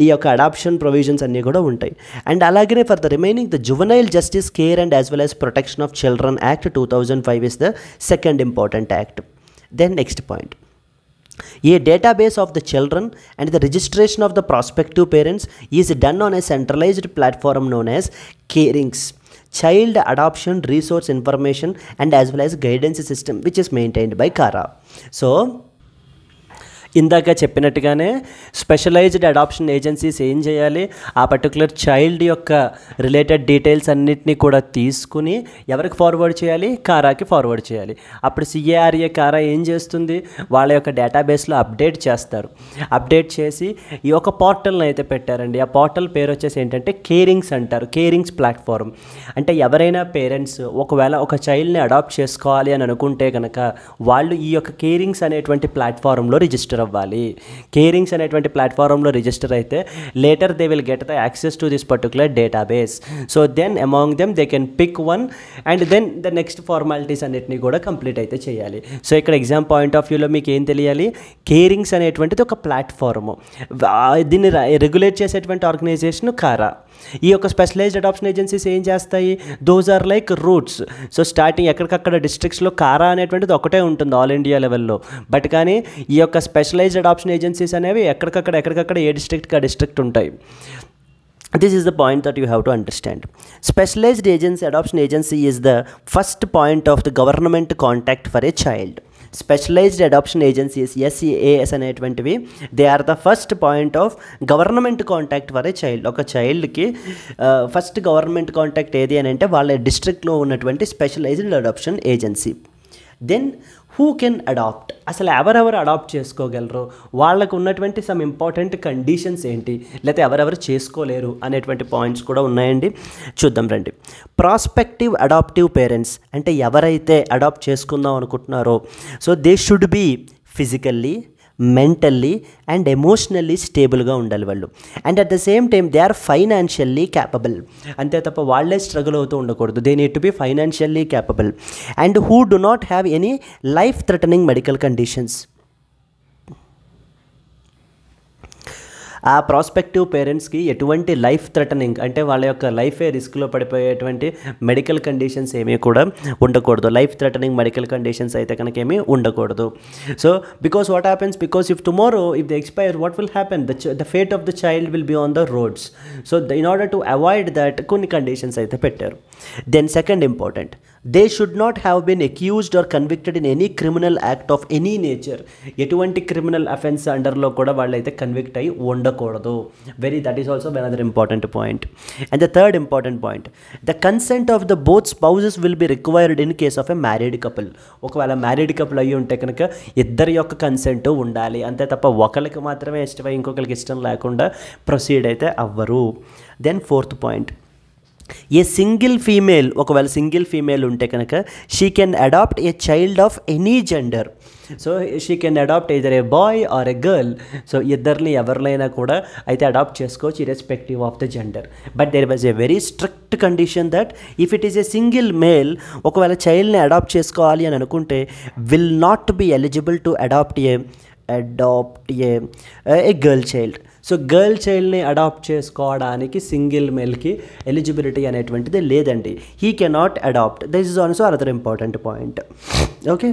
ఈ యొక్క అడాప్షన్ ప్రొవిజన్స్ అన్నీ కూడా ఉంటాయి. అండ్ అలాగనే for the remaining the juvenile justice care and as well as protection of children act 2005 is the second important act. Then next point. A database of the children and the registration of the prospective parents is done on a centralized platform known as CARINGS, Child Adoption Resource Information and as well as Guidance System, which is maintained by CARA. So ఇందాక చెప్పినట్టుగానే specialised adoption agencies ఏం చేయాలి? ఆ particular child యొక్క related details అన్నిటినీ కూడా తీసుకుని ఎవరికి ఫార్వర్డ్ చేయాలి? CARAకి ఫార్వర్డ్ చేయాలి. అప్పుడు CARA ఏం చేస్తుంది? వాళ్ళ యొక్క డేటాబేస్లో అప్డేట్ చేస్తారు. అప్డేట్ చేసి ఈ యొక్క పోర్టల్ని అయితే పెట్టారండి. ఆ పోర్టల్ పేరు వచ్చేసి ఏంటంటే కేరింగ్స్ అంటారు. CARINGS platform. అంటే ఎవరైనా పేరెంట్స్ ఒకవేళ ఒక చైల్డ్ని అడాప్ట్ చేసుకోవాలి అని అనుకుంటే కనుక వాళ్ళు ఈ యొక్క కేరింగ్స్ అనేటువంటి ప్లాట్ఫారంలో రిజిస్టర్ అవ్వాలి. కేరింగ్స్ అనేటువంటి ప్లాట్ఫారంలో రిజిస్టర్ అయితే later they will get the access to this particular database. So then among them they can pick one and then the next formalities అన్నిటిని కూడా కంప్లీట్ అయితే చేయాలి. సో ఇక్కడ ఎగ్జామ్ పాయింట్ ఆఫ్ వ్యూలో మీకు ఏం తెలియాలి? కేరింగ్స్ అనేటువంటిది ఒక ప్లాట్ఫారము. దీన్ని రెగ్యులేట్ చేసేటువంటి ఆర్గనైజేషన్ CARA. ఈ యొక్క స్పెషలైజ్డ్ అడాప్షన్ ఏజెన్సీస్ ఏం చేస్తాయి? Those are like roots. So starting ఎక్కడికక్కడ డిస్ట్రిక్ట్స్లో CARA అనేటువంటిది ఒకటే ఉంటుంది ఆల్ ఇండియా లెవెల్లో. బట్ కానీ ఈ యొక్క స్పెషలైజ్డ్ అడాప్షన్ ఏజెన్సీస్ అనేవి ఎక్కడికక్కడ ఏ డిస్ట్రిక్ట్కి ఆ డిస్ట్రిక్ట్ ఉంటాయి. This is the point that you have to understand. Specialized adoption agency is the first point of the government contact for a child. Specialized adoption agencies, SCAS అనేటువంటివి, they are the first point of government contact for a child. ఒక చైల్డ్కి first government contact ఏది అని అంటే వాళ్ళ డిస్ట్రిక్ట్లో ఉన్నటువంటి specialised adoption agency. Then who can adopt? అసలు ఎవరెవరు అడాప్ట్ చేసుకోగలరు? వాళ్ళకు ఉన్నటువంటి సమ్ ఇంపార్టెంట్ కండిషన్స్ ఏంటి, లేకపోతే ఎవరెవరు చేసుకోలేరు అనేటువంటి పాయింట్స్ కూడా ఉన్నాయండి. చూద్దాం రండి. ప్రాస్పెక్టివ్ అడాప్టివ్ పేరెంట్స్ అంటే ఎవరైతే అడాప్ట్ చేసుకుందాం అనుకుంటున్నారో so they should be physically, mentally and emotionally స్టేబుల్గా ఉండాలి వాళ్ళు. And at the same time they are financially capable. అంతే తప్ప వాళ్ళే స్ట్రగుల్ అవుతూ ఉండకూడదు. They need to be financially capable and who do not have any life threatening medical conditions. ఆ prospective పేరెంట్స్కి ఎటువంటి లైఫ్ థ్రెటనింగ్ అంటే వాళ్ళ యొక్క లైఫే రిస్క్లో పడిపోయేటువంటి మెడికల్ కండిషన్స్ ఏమీ కూడా ఉండకూడదు. లైఫ్ థ్రెటనింగ్ మెడికల్ కండిషన్స్ అయితే కనుక ఏమీ ఉండకూడదు. So because what happens, because if tomorrow if they expire what will happen? The fate of the child will be on the roads. So in order to avoid that కొన్ని conditions అయితే పెట్టారు. Then second important, they should not have been accused or convicted in any criminal act of any nature. ఎటువంటి criminal offence అండర్లో కూడా వాళ్ళైతే convict అయ్యి ఉండకూడదు. That is also another important point. And the third important point, the consent of the both spouses will be required in case of a married couple. ఒకవేళ married couple అయ్యి ఉంటే కనుక ఇద్దరి యొక్క కన్సెంట్ ఉండాలి. అంతే తప్ప ఒకరికి మాత్రమే ఇష్టమై ఇంకొకరికి ఇష్టం లేకుండా ప్రొసీడ్ అయితే అవ్వరు. Then fourth point, a single female, ఒకవేళ సింగిల్ ఫీమేల్ ఉంటే కనుక she can adopt a child of any gender. So she can adopt either a boy or a girl. So ఇద్దరిని ఎవరినైనా కూడా అయితే అడాప్ట్ చేసుకోవచ్చు irrespective of the gender. But there was a very strict condition that if it is a single male ఒకవేళ చైల్డ్ని adopt చేసుకోవాలి అని అనుకుంటే will not be eligible to adapt A girl child. So girl చైల్డ్ని adopt చేసుకోవడానికి single మేల్కి eligibility అనేటువంటిది లేదండి. He cannot adopt. This is also another important point. Okay,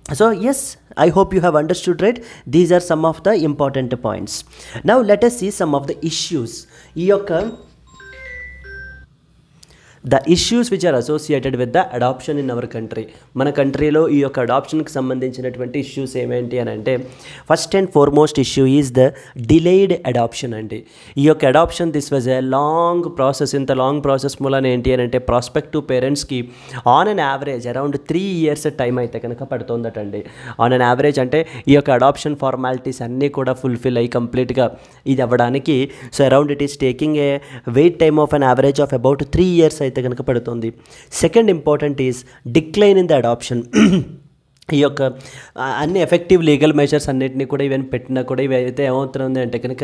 So yes, I hope you have understood, right? These are some of the important points. Now let us see some of the issues. ఈ యొక్క the issues which are associated with the adoption in our country. మన కంట్రీలో ఈ యొక్క అడాప్షన్కి సంబంధించినటువంటి issues ఏమేంటి అని అంటే, first and foremost issue is the delayed adoption అండి. ఈ యొక్క adoption this was a long process. ఇంత లాంగ్ ప్రాసెస్ మూలన ఏంటి అని అంటే ప్రాస్పెక్టివ్ పేరెంట్స్కి on an average around 3 years time అయితే కనుక పడుతుందటండి. ఆన్ అన్ యావరేజ్ అంటే ఈ యొక్క అడాప్షన్ ఫార్మాలిటీస్ అన్నీ కూడా ఫుల్ఫిల్ అయ్యి కంప్లీట్గా ఇది అవ్వడానికి so around it is taking a wait time of an average of about 3 years అయితే కనుక పడుతుంది. Second important is decline in the adoption. ఈ యొక్క అన్ని ఎఫెక్టివ్ లీగల్ మెజర్స్ అన్నిటినీ కూడా ఈవెన్ పెట్టినా కూడా ఇవైతే ఏమవుతుంది అంటే కనుక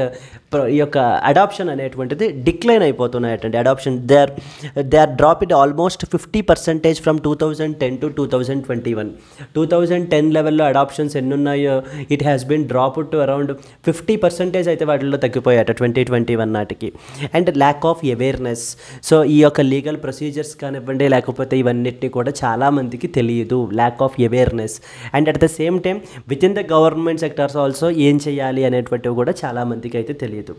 ఈ యొక్క అడాప్షన్ అనేటువంటిది డిక్లైన్ అయిపోతున్నాయటండి. Adoption they are drop it almost 50% from 2010 to 2021. 2010 లెవెల్లో అడాప్షన్స్ ఎన్ని ఉన్నాయో it has been drop to around 50% అయితే వాటిల్లో తగ్గిపోయాట 2021 నాటికి. And lack of awareness. So ఈ యొక్క లీగల్ ప్రొసీజర్స్ కానివ్వండి లేకపోతే ఇవన్నిటిని కూడా చాలామందికి తెలియదు. Lakh of awareness. And at the same time with in the government sectors also ఏం చేయాలి అనేటువంటివి కూడా చాలామందికి అయితే తెలియదు.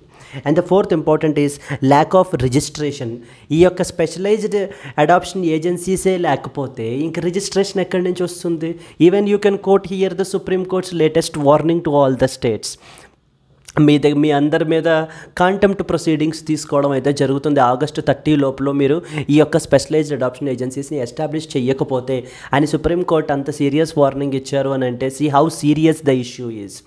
And the fourth important is lack of registration. ఈ యొక్క స్పెషలైజ్డ్ అడాప్షన్ ఏజెన్సీసే లేకపోతే ఇంక రిజిస్ట్రేషన్ ఎక్కడి నుంచి వస్తుంది? Even you can quote here the supreme court's latest warning to all the states. మీ అందరి మీద కాంటెంప్ట్ ప్రొసీడింగ్స్ తీసుకోవడం అయితే జరుగుతుంది. August 30 లోపల మీరు ఈ యొక్క స్పెషలైజ్డ్ అడాప్షన్ ఏజెన్సీస్ని ఎస్టాబ్లిష్ చేయకపోతే అని సుప్రీంకోర్టు అంత సీరియస్ వార్నింగ్ ఇచ్చారు అని అంటే see how serious the issue is.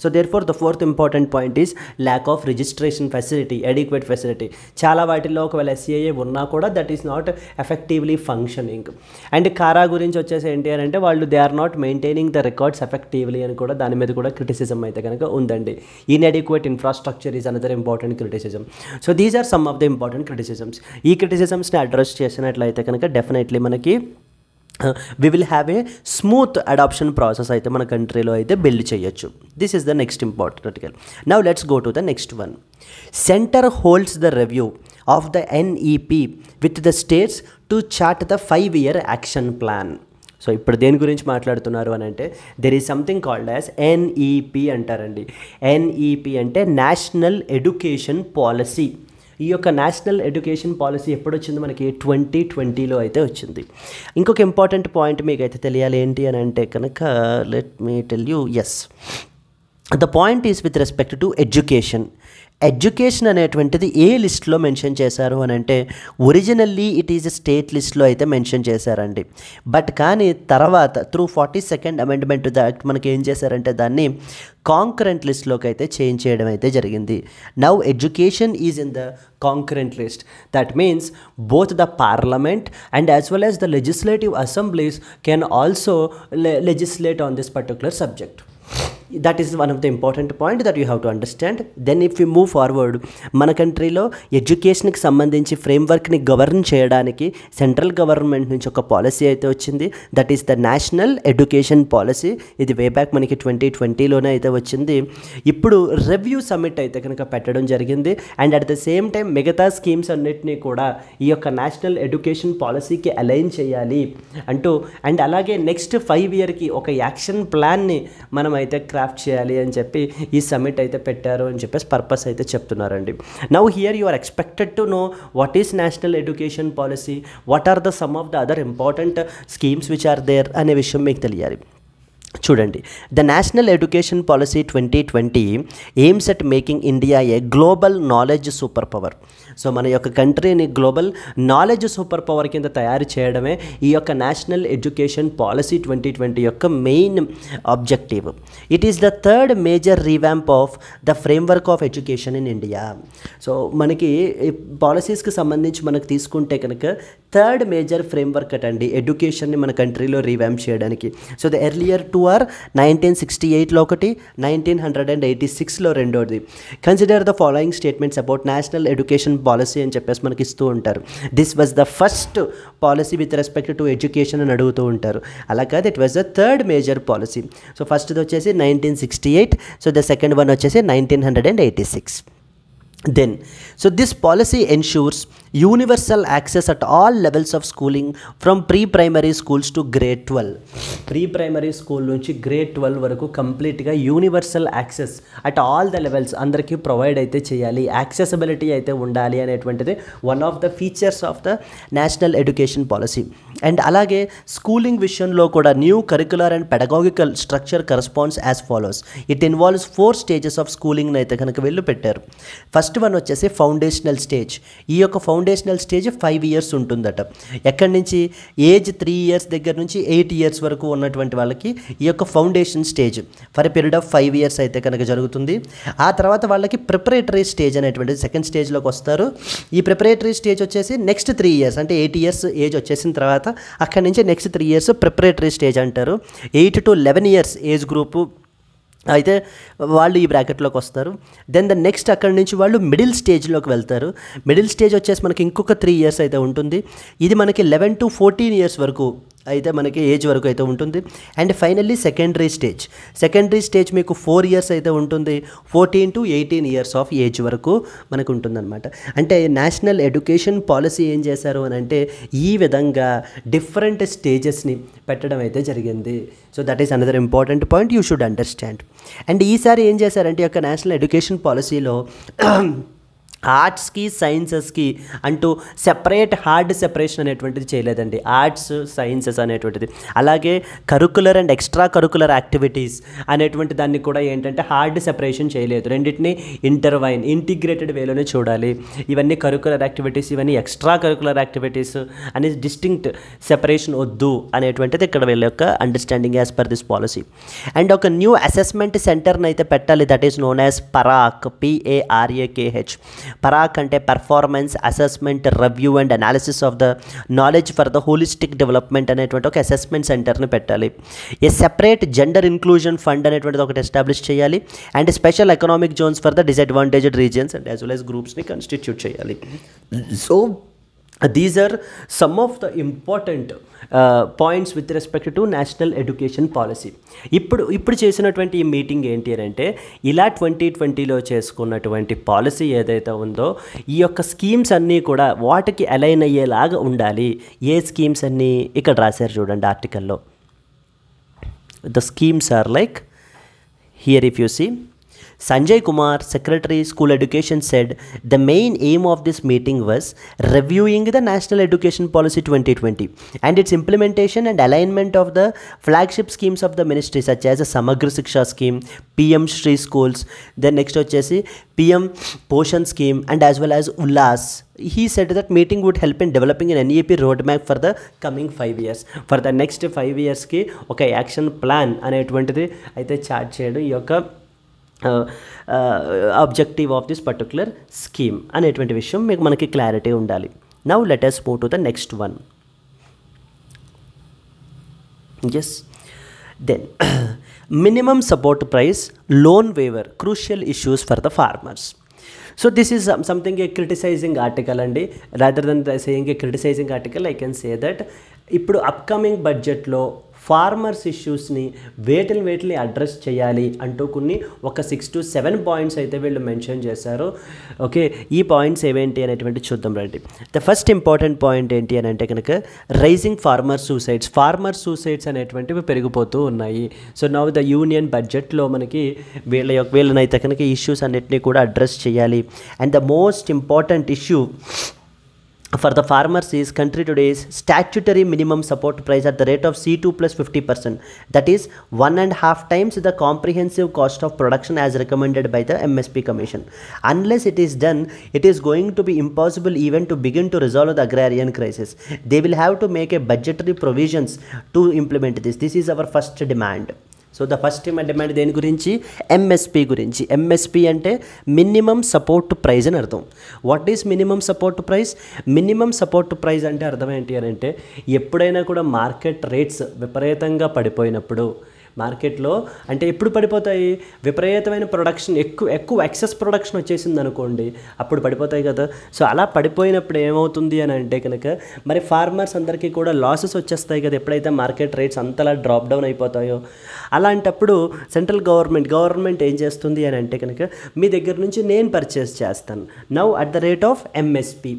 So therefore the fourth important point is lack of registration facility, adequate facility. చాలా వాటిల్లో ఒకవేళ SCIA ఉన్నా కూడా that is not effectively functioning. And CARA గురించి వచ్చేసి ఏంటి అని అంటే వాళ్ళు they are not maintaining the records effectively అని కూడా దాని మీద కూడా క్రిటిసిజం అయితే కనుక ఉందండి. Inadequate infrastructure is another important criticism. So these are some of the important criticisms. ఈ criticismsని అడ్రస్ చేసినట్లయితే కనుక డెఫినెట్లీ మనకి we will have a smooth adoption process అయితే మన కంట్రీలో అయితే బిల్డ్ చేయొచ్చు. This is the next important article. Now let's go to the next one. Center holds the review of the NEP with the states to chart the 5-year action plan. So ఇప్పుడు దేని గురించి మాట్లాడుతున్నారు అని అంటే there is something called as NEP అంటారండి. NEP అంటే national education policy. ఈ యొక్క నేషనల్ ఎడ్యుకేషన్ పాలసీ ఎప్పుడు వచ్చింది మనకి 2020లో అయితే వచ్చింది. ఇంకొక ఇంపార్టెంట్ పాయింట్ మీకు అయితే తెలియాలి ఏంటి అని అంటే కనుక let me tell you. Yes, the point is with respect to education. Education అనేటువంటిది ఏ లిస్ట్లో మెన్షన్ చేశారు అని అంటే ఒరిజినల్లీ ఇట్ ఈజ్ స్టేట్ లిస్ట్లో అయితే మెన్షన్ చేశారండి. బట్ కానీ తర్వాత through 42nd amendment to the act మనకి ఏం చేశారంటే దాన్ని కాంకరెంట్ లిస్ట్లోకి అయితే చేంజ్ చేయడం అయితే జరిగింది. Now education is in the concurrent list. That means both the parliament and as well as the legislative assemblies can also legislate on this particular subject. That is one of the important point that you have to understand. Then if we move forward, మన కంట్రీలో ఎడ్యుకేషన్కి సంబంధించి ఫ్రేమ్వర్క్ని govern చేయడానికి central government నుంచి ఒక policy అయితే వచ్చింది. That is the national education policy. ఇది వే బ్యాక్ మనకి 2020లోనే అయితే వచ్చింది. ఇప్పుడు రివ్యూ సమ్మిట్ అయితే కనుక పెట్టడం జరిగింది. And at the same time మిగతా స్కీమ్స్ అన్నిటినీ కూడా ఈ యొక్క నేషనల్ ఎడ్యుకేషన్ పాలసీకి అలైన్ చేయాలి అంటూ అండ్ అలాగే నెక్స్ట్ 5 yearకి ఒక యాక్షన్ ప్లాన్ని మనం అయితే క్రాఫ్ట్ చేయాలి అని చెప్పి ఈ సమ్మిట్ అయితే పెట్టారు అని చెప్పేసి పర్పస్ అయితే చెప్తున్నారండి. Now here you are expected to know what is national education policy, what are the some of the other important schemes which are there అనే విషయం మీకు తెలియాలి. చూడండి, the national education policy 2020 aims at making India a global knowledge super power. So మన యొక్క కంట్రీని global knowledge super power కింద తయారు చేయడమే ఈ యొక్క నేషనల్ ఎడ్యుకేషన్ పాలసీ 2020 యొక్క main objective. It is the third major revamp of the framework of education in India. So మనకి పాలసీస్కి సంబంధించి మనకు తీసుకుంటే కనుక థర్డ్ మేజర్ ఫ్రేమ్వర్క్ అటండి ఎడ్యుకేషన్ని మన కంట్రీలో రీవ్యాంప్ చేయడానికి. సో ద ఎర్లియర్ 2 are 1968లో ఒకటి, 1986లో రెండోది. Consider the following statements about national education policy అని చెప్పేసి మనకి ఇస్తూ ఉంటారు. This was the first policy with respect to education అని అడుగుతూ ఉంటారు. అలా కాదు, it was the third major policy. So ఫస్ట్ది వచ్చేసి 1968, సో ద సెకండ్ వన్ వచ్చేసి 1986. Then, so this policy ensures universal access at all levels of schooling from pre primary schools to grade 12. Pre primary school నుంచి grade 12 వరకు కంప్లీట్గా universal access at all the levels అందరికీ provide అయితే చేయాలి, accessibility అయితే ఉండాలి అనేటువంటిది one of the features of the national education policy. And అలాగే స్కూలింగ్ విషయంలో కూడా new curricular and pedagogical structure corresponds as follows. It involves 4 stages of స్కూలింగ్ని అయితే కనుక వీళ్ళు పెట్టారు. ఫస్ట్ వన్ వచ్చేసి ఫౌండేషనల్ స్టేజ్. ఈ యొక్క ఫౌండేషనల్ స్టేజ్ 5 ఇయర్స్ ఉంటుందట. ఎక్కడి నుంచి ఏజ్ 3 ఇయర్స్ దగ్గర నుంచి 8 ఇయర్స్ వరకు ఉన్నటువంటి వాళ్ళకి ఈ యొక్క foundation stage for a period of 5 years అయితే కనుక జరుగుతుంది. ఆ తర్వాత వాళ్ళకి ప్రిపరేటరీ స్టేజ్ అనేటువంటిది సెకండ్ స్టేజ్లోకి వస్తారు. ఈ ప్రిపరేటరీ స్టేజ్ వచ్చేసి నెక్స్ట్ 3 ఇయర్స్ అంటే 8 ఇయర్స్ ఏజ్ వచ్చేసిన తర్వాత అక్కడి నుంచి నెక్స్ట్ 3 ఇయర్స్ ప్రిపరేటరీ స్టేజ్ అంటారు. 8 to 11 ఇయర్స్ ఏజ్ గ్రూపు అయితే వాళ్ళు ఈ బ్రాకెట్లోకి వస్తారు. దెన్ ద నెక్స్ట్ అక్కడి నుంచి వాళ్ళు మిడిల్ స్టేజ్లోకి వెళ్తారు. మిడిల్ స్టేజ్ వచ్చేసి మనకి ఇంకొక 3 ఇయర్స్ అయితే ఉంటుంది. ఇది మనకి 11 to 14 ఇయర్స్ వరకు అయితే మనకి ఏజ్ వరకు అయితే ఉంటుంది. And finally secondary stage. Secondary stage మీకు 4 ఇయర్స్ అయితే ఉంటుంది. 14 to 18 ఇయర్స్ ఆఫ్ ఏజ్ వరకు మనకు ఉంటుందన్నమాట. అంటే నేషనల్ ఎడ్యుకేషన్ పాలసీ ఏం చేశారు అని అంటే ఈ విధంగా డిఫరెంట్ స్టేజెస్ని పెట్టడం అయితే జరిగింది. So that is another important point you should understand. And ఈసారి ఏం చేశారంటే ఈ యొక్క నేషనల్ ఎడ్యుకేషన్ పాలసీలో ఆర్ట్స్కి సైన్సెస్కి అంటూ సెపరేట్ హార్డ్ సెపరేషన్ అనేటువంటిది చేయలేదండి. ఆర్ట్స్ సైన్సెస్ అనేటువంటిది అలాగే curricular and extra curricular activities అనేటువంటి దాన్ని కూడా ఏంటంటే హార్డ్ సెపరేషన్ చేయలేదు. రెండింటిని ఇంటిగ్రేటెడ్ వేలోనే చూడాలి. ఇవన్నీ కరికులర్ యాక్టివిటీస్, ఇవన్నీ ఎక్స్ట్రా కరికులర్ యాక్టివిటీస్ అనే డిస్టింక్ట్ సెపరేషన్ వద్దు అనేటువంటిది ఇక్కడ వీళ్ళ యొక్క understanding as per this policy. And ఒక న్యూ అసెస్మెంట్ సెంటర్ని అయితే పెట్టాలి. That is known as Parakh, PARAKH. Parakh అంటే performance assessment review and analysis of the knowledge for the holistic development అనేటువంటి ఒక అసెస్మెంట్ సెంటర్ని పెట్టాలి. A separate gender inclusion fund అనేటువంటిది ఒకటి ఎస్టాబ్లిష్ చేయాలి. And special economic zones for the disadvantaged regions and as well as గ్రూప్స్ని constitute చేయాలి. So these are some of the important points with respect to national education policy. ఇప్పుడు చేసినటువంటి ఈ meeting ఏంటి అని అంటే ఇలా 2020లో చేసుకున్నటువంటి పాలసీ ఏదైతే ఉందో ఈ యొక్క స్కీమ్స్ అన్నీ కూడా వాటికి అలైన్ అయ్యేలాగా ఉండాలి. ఏ స్కీమ్స్ అన్నీ ఇక్కడ రాశారు చూడండి ఆర్టికల్లో. The schemes are like here if you see. Sanjay Kumar, Secretary School Education, said the main aim of this meeting was reviewing the National Education Policy 2020 and its implementation and alignment of the flagship schemes of the ministry such as the Samagra Shiksha scheme, PM Shri schools, then next వచ్చేసి PM Poshan scheme and as well as Ullas. He said that meeting would help in developing an NEP roadmap for the coming 5 years. For the next 5 yearsకి ఒక action plan అనేటువంటిది అయితే chart చేయడం ఈ యొక్క objective of this particular scheme అనేటువంటి విషయం మీకు మనకి క్లారిటీ ఉండాలి. Now let us move to the next one. Yes, then minimum support price, loan waiver, crucial issues for the farmers. So this is something a criticizing article and rather than saying a criticizing article I can say that ఇప్పుడు upcoming బడ్జెట్లో farmers ఇష్యూస్ని వేటిని address చేయాలి అంటూ ఒక 6 to 7 points అయితే వీళ్ళు mention చేశారు. Okay, ఈ పాయింట్స్ ఏవేంటి అనేటువంటి చూద్దాం రండి. ద ఫస్ట్ ఇంపార్టెంట్ పాయింట్ ఏంటి అని అంటే కనుక రైజింగ్ ఫార్మర్ సూసైడ్స్ అనేటువంటివి పెరిగిపోతూ ఉన్నాయి. సో నౌ ద యూనియన్ బడ్జెట్లో మనకి వీళ్ళనైతే కనుక ఇష్యూస్ అన్నిటినీ కూడా అడ్రస్ చేయాలి. And the most important issue for the farmers is country today's statutory minimum support price at the rate of C2 plus 50%, that is 1.5 times the comprehensive cost of production as recommended by the MSP Commission. Unless it is done, it is going to be impossible even to begin to resolve the agrarian crisis. They will have to make a budgetary provisions to implement this. This is our first demand. So the first demand దేని గురించి? MSP గురించి. MSP అంటే minimum support praise అని అర్థం. What is minimum support price? Minimum support praise అంటే అర్థం ఏంటి అని అంటే ఎప్పుడైనా కూడా మార్కెట్ రేట్స్ విపరీతంగా పడిపోయినప్పుడు మార్కెట్లో అంటే ఎప్పుడు పడిపోతాయి, విపరీతమైన ప్రొడక్షన్ ఎక్కువ ఎక్సెస్ ప్రొడక్షన్ వచ్చేసింది అనుకోండి, అప్పుడు పడిపోతాయి కదా. సో అలా పడిపోయినప్పుడు ఏమవుతుంది అని అంటే కనుక మరి ఫార్మర్స్ అందరికీ కూడా లాసెస్ వచ్చేస్తాయి కదా, ఎప్పుడైతే మార్కెట్ రేట్స్ అంతలా డ్రాప్ డౌన్ అయిపోతాయో. అలాంటప్పుడు సెంట్రల్ గవర్నమెంట్ ఏం చేస్తుంది అని అంటే కనుక మీ దగ్గర నుంచి నేను పర్చేస్ చేస్తాను now at the rate of MSP,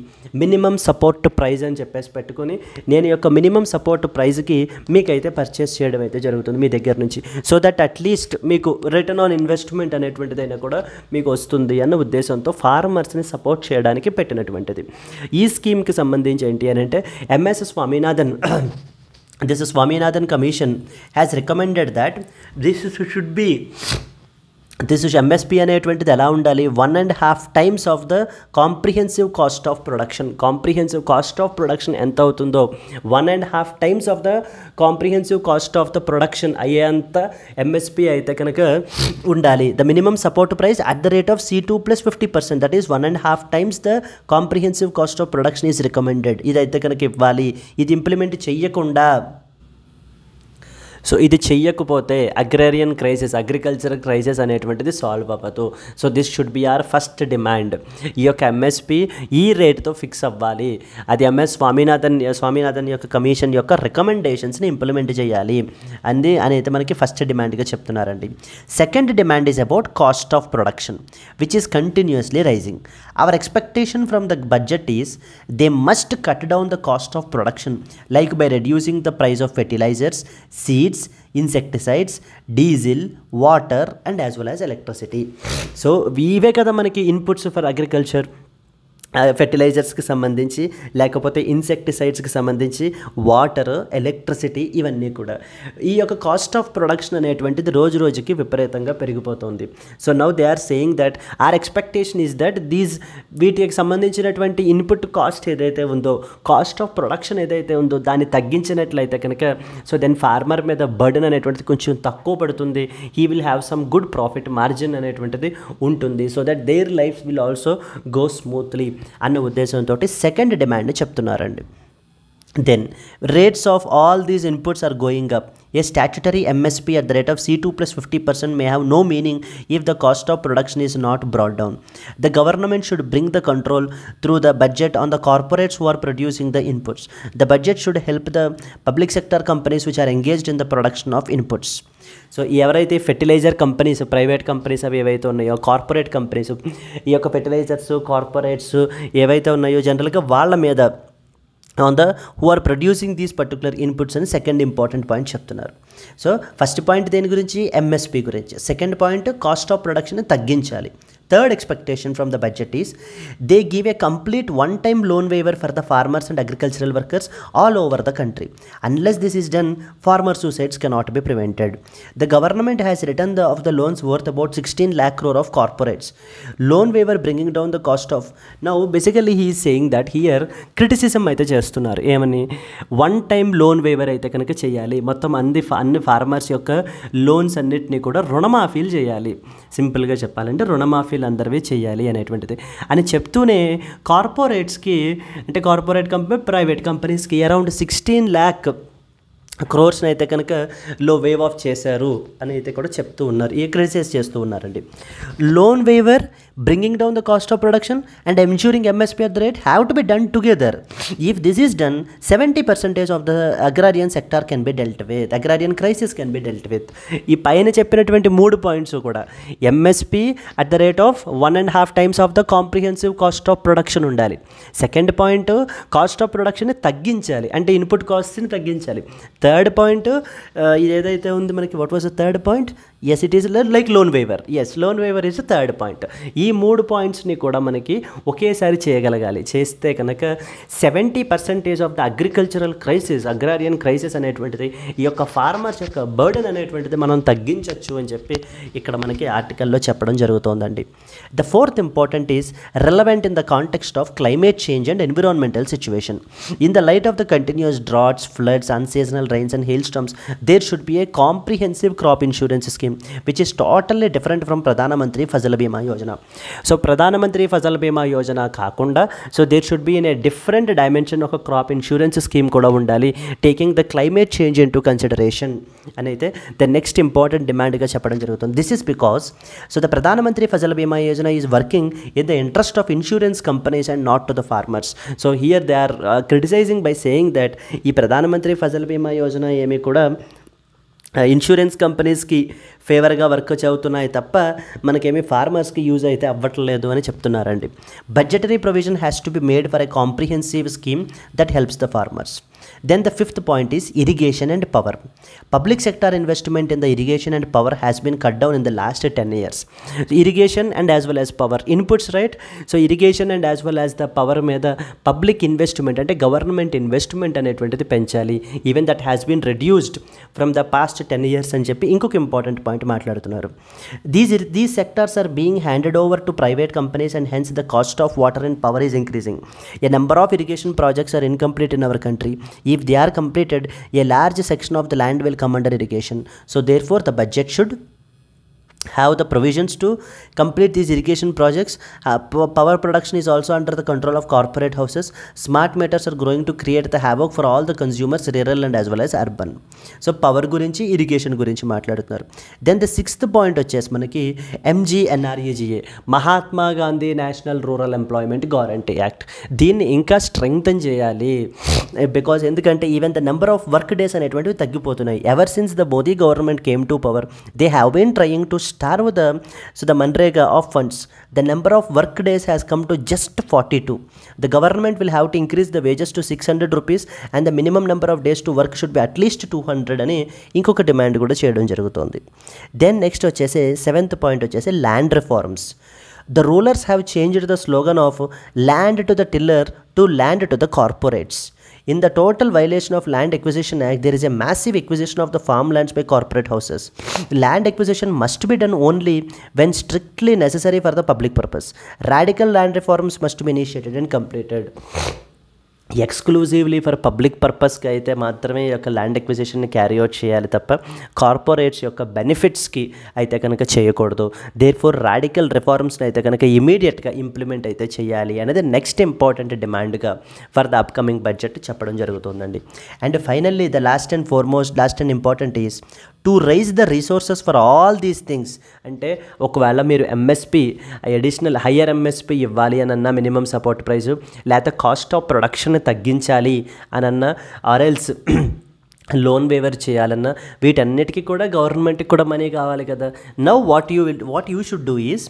minimum support price అని చెప్పేసి పెట్టుకొని నేను యొక్క మినిమం సపోర్ట్ ప్రైస్కి మీకైతే పర్చేస్ చేయడం అయితే జరుగుతుంది మీ దగ్గర నుంచి. సో దట్ అట్లీస్ట్ మీకు రిటర్న్ ఆన్ ఇన్వెస్ట్మెంట్ అనేటువంటిదైనా కూడా మీకు వస్తుంది అన్న ఉద్దేశంతో ఫార్మర్స్ని సపోర్ట్ చేయడానికి పెట్టినటువంటిది. ఈ స్కీమ్కి సంబంధించి ఏంటి అని అంటే This Swaminathan Commission has recommended that this should be MSP అనేటువంటిది ఎలా ఉండాలి, 1.5 times of the comprehensive cost of production. Comprehensive cost of production ఎంత అవుతుందో 1.5 times of the comprehensive cost of the production అయ్యేంత ఎంఎస్పి అయితే కనుక ఉండాలి. The minimum support price at the rate of C2 + 50%, that is 1.5 times the comprehensive cost of production is recommended. ఇదైతే కనుక ఇవ్వాలి. ఇది ఇంప్లిమెంట్ చెయ్యకుండా, సో ఇది చెయ్యకపోతే అగ్రికల్చరల్ క్రైసిస్ అనేటువంటిది సాల్వ్ అవ్వదు. So this should be our first demand. ఈ యొక్క ఎంఎస్పి ఈ రేట్తో ఫిక్స్ అవ్వాలి. అది స్వామినాథన్ యొక్క కమిషన్ యొక్క రికమెండేషన్స్ని ఇంప్లిమెంట్ చేయాలి అనేది మనకి ఫస్ట్ డిమాండ్గా చెప్తున్నారండి. Second demand is about cost of production which is continuously rising. Our expectation from the budget is they must cut down the cost of production like by reducing the price of fertilisers, seeds, insecticides, diesel, water and as well as electricity. So ఇవే కదా మనకి inputs for agriculture. ఫెర్టిలైజర్స్కి సంబంధించి, లేకపోతే ఇన్సెక్టిసైడ్స్కి సంబంధించి, water, electricity, ఇవన్నీ కూడా. ఈ యొక్క కాస్ట్ ఆఫ్ ప్రొడక్షన్ అనేటువంటిది రోజు రోజుకి విపరీతంగా పెరిగిపోతుంది. So now they are saying that our expectation is that వీటికి సంబంధించినటువంటి ఇన్పుట్ కాస్ట్ ఏదైతే ఉందో, కాస్ట్ ఆఫ్ ప్రొడక్షన్ ఏదైతే ఉందో దాన్ని తగ్గించినట్లయితే కనుక సో దెన్ ఫార్మర్ మీద బర్డెన్ అనేటువంటిది కొంచెం తక్కువ పడుతుంది. He will have some good profit margin అనేటువంటిది ఉంటుంది. So that their life will also go smoothly అన్న ఉద్దేశంతో సెకండ్ డిమాండ్ని చెప్తున్నారండి. Then rates of all these inputs are going up. A statutory MSP at the rate of C2 + 50% may have no meaning if the cost of production is not brought down. The government should bring the control through the budget on the corporates who are producing the inputs. The budget should help the public sector companies which are engaged in the production of inputs. So ఎవరైతే fertiliser companies, private companies అవి ఏవైతే ఉన్నాయో, corporate companies, ఈ యొక్క fertilisers corporates ఏవైతే ఉన్నాయో జనరల్గా వాళ్ళ మీద who are producing these particular inputs అని సెకండ్ ఇంపార్టెంట్ పాయింట్ చెప్తున్నారు. సో ఫస్ట్ పాయింట్ దేని గురించి, ఎంఎస్పి గురించి. Second point cost of production తగ్గించాలి. Third expectation from the budget is they give a complete one-time loan waiver for the farmers and agricultural workers all over the country. Unless this is done, farmer suicides cannot be prevented. The government has return of the loans worth about 16 lakh crore of corporates. Loan waiver bringing down the cost of. Now basically he is saying that here criticism అయితే చేస్తున్నారు. ఏమని, one-time loan waiver అయితే కనుక చేయాలి, మొత్తం అన్ని farmers యొక్క loans అన్నిటినీ కూడా రుణమాఫీలు చేయాలి. సింపుల్గా చెప్పాలంటే రుణమాఫీ అందరివి చేయాలి అనేటువంటిది అని చెప్తూనే కార్పొరేట్స్కి, అంటే కార్పొరేట్ కంపెనీ, ప్రైవేట్ కంపెనీస్కి అరౌండ్ 16 lakh crores అయితే కనుక వేవ్ ఆఫ్ చేశారు అని అయితే కూడా చెప్తూ ఉన్నారు, క్రిటిసైజ్ చేస్తూ ఉన్నారండి. Loan waiver bringing down the cost of production and ensuring MSP at the rate have to be done together. If this is done 70% of the agrarian sector can be dealt with, agrarian crisis can be dealt with. ఈ పైన చెప్పినటువంటి 3 points కూడా MSP at the rate of 1.5 times of the comprehensive cost of production ఉండాలి. Second point cost of ప్రొడక్షన్ని తగ్గించాలి, అంటే input కాస్ట్ని తగ్గించాలి. Third point ఇది ఏదైతే ఉంది మనకి, what was the third point, yes it is like loan waiver. Yes, loan waiver is third point. ఈ 3 పాయింట్స్ని కూడా మనకి ఒకేసారి చేయగలగాలి. చేస్తే కనుక 70% of the agricultural crisis, agrarian crisis అనేటువంటిది, ఈ యొక్క ఫార్మర్స్ యొక్క బర్డెన్ అనేటువంటిది మనం తగ్గించవచ్చు అని చెప్పి ఇక్కడ మనకి ఆర్టికల్లో చెప్పడం జరుగుతోందండి. The fourth important is relevant in the context of climate change and environmental situation. In the light of the continuous droughts, floods, unseasonal rains and hailstorms, there should be a comprehensive crop insurance scheme which is totally different from ప్రధానమంత్రి Fasal Bima Yojana. So ప్రధానమంత్రి ఫసల్ బీమా యోజన కాకుండా so there should be in a different dimension ఒక crop insurance scheme కూడా ఉండాలి, taking the climate change into consideration అని అయితే the next important డిమాండ్గా చెప్పడం జరుగుతుంది. This is because so the Pradhan Mantri Fasal Bima Yojana is working in the interest of insurance companies and not to the farmers. So here they are criticising by saying that ఈ ప్రధానమంత్రి ఫసల్ బీమా యోజన ఏమీ కూడా insurance కంపెనీస్కి ఫేవర్గా వర్క్ అవుతున్నాయి తప్ప మనకేమీ ఫార్మర్స్కి యూజ్ అయితే అవ్వట్లేదు అని చెప్తున్నారండి. Budgetary provision has to be made for a comprehensive scheme that helps the farmers. Then the fifth point is irrigation and power. Public sector investment in the irrigation and power has been cut down in the last 10 years. So irrigation and as well as power inputs, right? So irrigation and as well as the power మీద public investment అంటే government investment అనేటువంటిది పెంచాలి. Even that has been reduced from the past 10 years అని చెప్పి ఇంకొక important point మాట్లాడుతున్నారు. These sectors are being handed over to private companies and hence the cost of water and power is increasing. A number of irrigation projects are incomplete in our country. If they are completed, a large section of the land will come under irrigation. So therefore the budget should have the provisions to complete these irrigation projects. Power production is also under the control of corporate houses. Smart meters are growing to create the havoc for all the consumers, rural and as well as urban. So power గురించి irrigation గురించి మాట్లాడుతున్నారు. Then the sixth point వచ్చేసి మనకి MGNREGA, Mahatma Gandhi national rural employment guarantee act. దీన్ని ఇంకా strengthen చేయాలి because ఎందుకంటే even the number of work days అనేటువంటివి తగ్గిపోతున్నాయి. Ever since the Modi government came to power they have been trying to starve the Manrega of funds. The number of work days has come to just 42. The government will have to increase the wages to 600 rupees and the minimum number of days to work should be at least 200 అని ఇంకొక demand కూడా చేయడం జరుగుతుంది. Then next వచ్చేసి seventh point వచ్చేసి land reforms. The rulers have changed the slogan of land to the tiller to land to the corporates. In the total violation of Land Acquisition Act, there is a massive acquisition of the farmlands by corporate houses. Land acquisition must be done only when strictly necessary for the public purpose. Radical land reforms must be initiated and completed. Exclusively for public పర్పస్కి అయితే మాత్రమే ఈ యొక్క land ఎక్విజిషన్ని carry out చేయాలి తప్ప corporates యొక్క బెనిఫిట్స్కి అయితే కనుక చేయకూడదు. దేర్ ఫోర్ రాడికల్ రిఫార్మ్స్ని అయితే కనుక ఇమీడియట్గా ఇంప్లిమెంట్ అయితే చేయాలి అనేది నెక్స్ట్ ఇంపార్టెంట్ డిమాండ్గా ఫర్ ద అప్కమింగ్ బడ్జెట్ చెప్పడం జరుగుతుందండి. And finally the last and important is to raise the resources for all these things. అంటే ఒకవేళ మీరు ఎంఎస్పి అడిషనల్ హయ్యర్ ఎంఎస్పి ఇవ్వాలి అని అన్న మినిమం సపోర్ట్ ప్రైస్ లేకపోతే కాస్ట్ ఆఫ్ ప్రొడక్షన్ తగ్గించాలి అని అన్న ఆర్ఎల్స్ లోన్ వేవర్ చేయాలన్నా వీటన్నిటికీ కూడా గవర్నమెంట్కి కూడా మనీ కావాలి కదా. Now what you should do is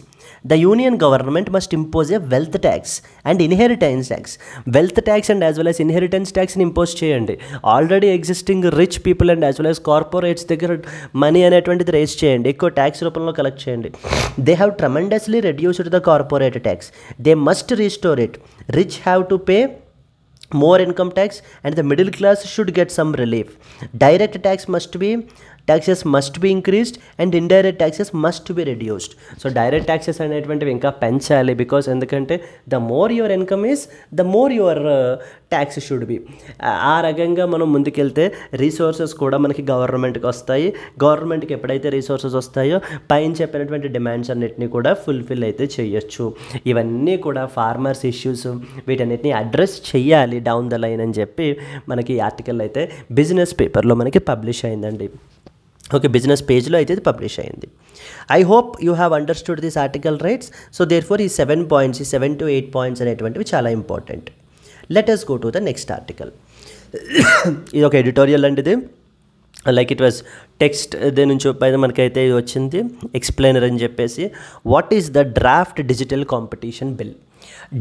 the union government must impose a wealth tax and inheritance tax. Wealth tax and as well as inheritance ట్యాక్స్ని ఇంపోజ్ చేయండి. Already existing rich people and as well as corporates దగ్గర money అనేటువంటిది raise చేయండి, ఎక్కువ tax రూపంలో collect చేయండి. They have tremendously reduced the corporate tax. They must restore it. Rich have to pay more income tax and the middle class should get some relief. Direct taxes must be increased and indirect taxes must be reduced. So direct taxes అనేటువంటివి ఇంకా పెంచాలి because ఎందుకంటే the more your income is the more your tax should be. ఆ రకంగా మనం ముందుకెళ్తే resources కూడా మనకి గవర్నమెంట్కి వస్తాయి. గవర్నమెంట్కి ఎప్పుడైతే రీసోర్సెస్ వస్తాయో పైన చెప్పినటువంటి డిమాండ్స్ అన్నిటినీ కూడా ఫుల్ఫిల్ అయితే చేయొచ్చు. ఇవన్నీ కూడా ఫార్మర్స్ ఇష్యూస్, వీటన్నిటిని అడ్రస్ చెయ్యాలి డౌన్ ద లైన్ అని చెప్పి మనకి ఈ ఆర్టికల్ అయితే బిజినెస్ పేపర్లో మనకి పబ్లిష్ అయిందండి. ఓకే, బిజినెస్ పేజ్లో అయితే ఇది పబ్లిష్ అయింది. I hope you have understood this article rights. So therefore ఈ 7 to 8 పాయింట్స్ అనేటువంటివి చాలా important. Let us go to the next article. ఇది ఒక ఎడిటోరియల్ అండి. ఇది లైక్ ఇట్ వాజ్ టెక్స్ట్ దేని నుంచి పైన మనకైతే ఇది వచ్చింది ఎక్స్ప్లెయినర్ అని చెప్పేసి. What is the draft digital competition bill?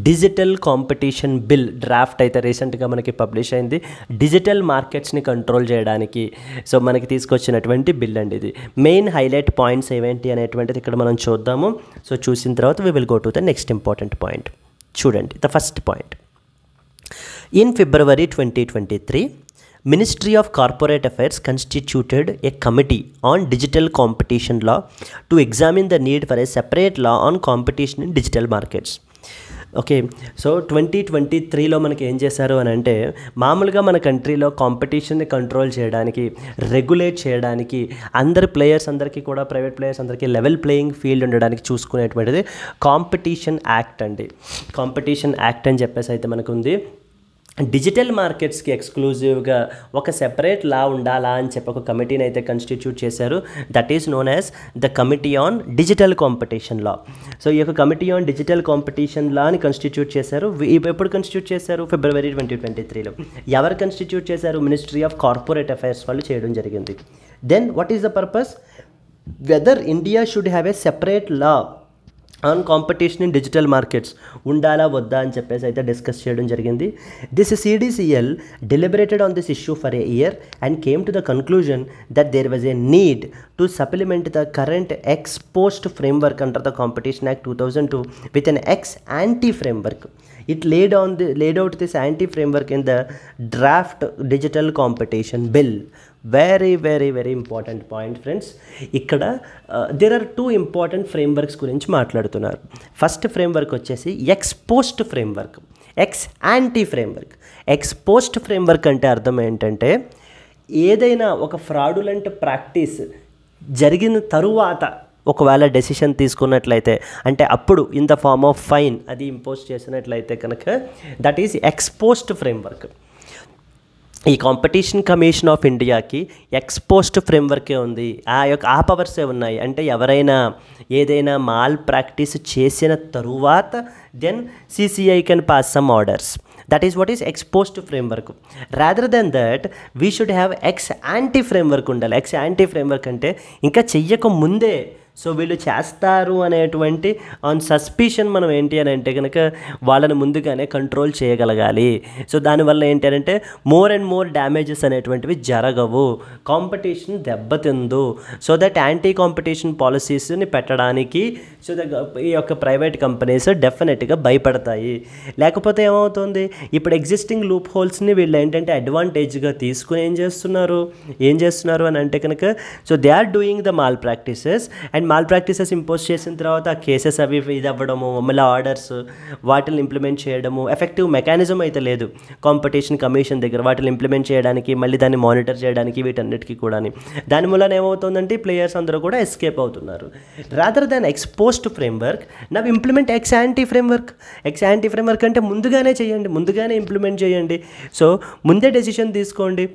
Digital competition bill draft అయితే రీసెంట్గా మనకి పబ్లిష్ అయింది. డిజిటల్ మార్కెట్స్ని కంట్రోల్ చేయడానికి సో మనకి తీసుకొచ్చినటువంటి బిల్ అండి ఇది. మెయిన్ హైలైట్ పాయింట్స్ ఏవేంటి అనేటువంటిది ఇక్కడ మనం చూద్దాము. సో చూసిన తర్వాత we will go to the next important point. చూడండి, the first point. In February 2023 Ministry of Corporate Affairs constituted a committee on digital competition law to examine the need for a separate law on competition in digital markets. Okay. So 2023లో మనకి ఏం చేశారు అని అంటే, మామూలుగా మన కంట్రీలో కాంపిటీషన్ని control చేయడానికి, రెగ్యులేట్ చేయడానికి, అందరి ప్లేయర్స్ అందరికీ కూడా, ప్రైవేట్ ప్లేయర్స్ అందరికీ లెవెల్ ప్లేయింగ్ ఫీల్డ్ ఉండడానికి చూసుకునేటువంటిది కాంపిటీషన్ యాక్ట్ అండి. కాంపిటీషన్ యాక్ట్ అని చెప్పేసి అయితే మనకు ఉంది. డిజిటల్ మార్కెట్స్కి ఎక్స్క్లూజివ్గా ఒక సెపరేట్ లా ఉండాలా అని చెప్పి ఒక కమిటీని అయితే కన్స్టిట్యూట్ చేశారు. That is known as the committee on digital competition law. So ఈ యొక్క కమిటీ ఆన్ డిజిటల్ కాంపిటీషన్ లాని కన్స్టిట్యూట్ చేశారు. ఎప్పుడు కన్స్టిట్యూట్ చేశారు? ఫిబ్రవరి 2023లో. ఎవరు కన్స్టిట్యూట్ చేశారు? మినిస్ట్రీ ఆఫ్ కార్పొరేట్ అఫైర్స్ వాళ్ళు చేయడం జరిగింది. Then what is the purpose? Whether India should have a separate law on competition in digital markets ఉండాలా వద్దా అని చెప్పేసి అయితే డిస్కస్ చేయడం జరిగింది. This CDCL deliberated on this issue for a year and came to the conclusion that there was a need to supplement the current ex post framework under the Competition Act 2002 with an ex ante framework. It laid out this anti framework in the draft digital competition bill. Very very very important point friends. ఇక్కడ there are two important frameworks గురించి మాట్లాడుతున్నారు. First framework వచ్చేసి X post framework, X ante framework. X post framework అంటే అర్థం ఏంటంటే, ఏదైనా ఒక fraudulent practice జరిగిన తరువాత ఒకవేళ డెసిషన్ తీసుకున్నట్లయితే, అంటే అప్పుడు in the form of fine అది ఇంపోజ్ చేసినట్లయితే కనుక that is ex post framework. ఈ కాంపిటీషన్ కమిషన్ ఆఫ్ ఇండియాకి ఎక్స్ పోస్ట్ ఫ్రేమ్వర్కే ఉంది. ఆ పవర్సే ఉన్నాయి. అంటే ఎవరైనా ఏదైనా మాల్ ప్రాక్టీస్ చేసిన తరువాత then CCI can pass some orders. That is what is ex post framework. Rather than that we should have ex ante framework ఉండాలి. ఎక్స్ యాంటీ ఫ్రేమ్వర్క్ అంటే ఇంకా చెయ్యక ముందే, సో వీళ్ళు చేస్తారు అనేటువంటి ఆన్ సస్పిషన్ మనం ఏంటి అని అంటే కనుక వాళ్ళని ముందుగానే కంట్రోల్ చేయగలగాలి. సో దానివల్ల ఏంటి అని అంటే మోర్ అండ్ మోర్ డ్యామేజెస్ అనేటువంటివి జరగవు, కాంపిటీషన్ దెబ్బతిందు. సో దట్ యాంటీ కాంపిటీషన్ పాలసీస్ని పెట్టడానికి సో ఈ యొక్క ప్రైవేట్ కంపెనీస్ డెఫినెట్గా భయపడతాయి. లేకపోతే ఏమవుతుంది, ఇప్పుడు ఎగ్జిస్టింగ్ లూప్ హోల్స్ని వీళ్ళు ఏంటంటే అడ్వాంటేజ్గా తీసుకుని ఏం చేస్తున్నారు అని అంటే కనుక so they are doing the malpractices. And malpractices impose చేసిన తర్వాత ఆ కేసెస్ అవి ఇది అవ్వడము, మళ్ళీ ఆర్డర్స్ వాటిని ఇంప్లిమెంట్ చేయడము, ఎఫెక్టివ్ మెకానిజం అయితే లేదు కాంపిటీషన్ కమిషన్ దగ్గర వాటిని ఇంప్లిమెంట్ చేయడానికి, మళ్ళీ దాన్ని మానిటర్ చేయడానికి, వీటన్నిటికీ కూడా. దాని వల్ల ఏమవుతుందంటే ప్లేయర్స్ అందరూ కూడా ఎస్కేప్ అవుతున్నారు. Rather than x post framework now implement X ante framework. X ante framework అంటే ముందుగానే చేయండి, ముందుగానే ఇంప్లిమెంట్ చేయండి. సో ముందే డెసిషన్ తీసుకోండి,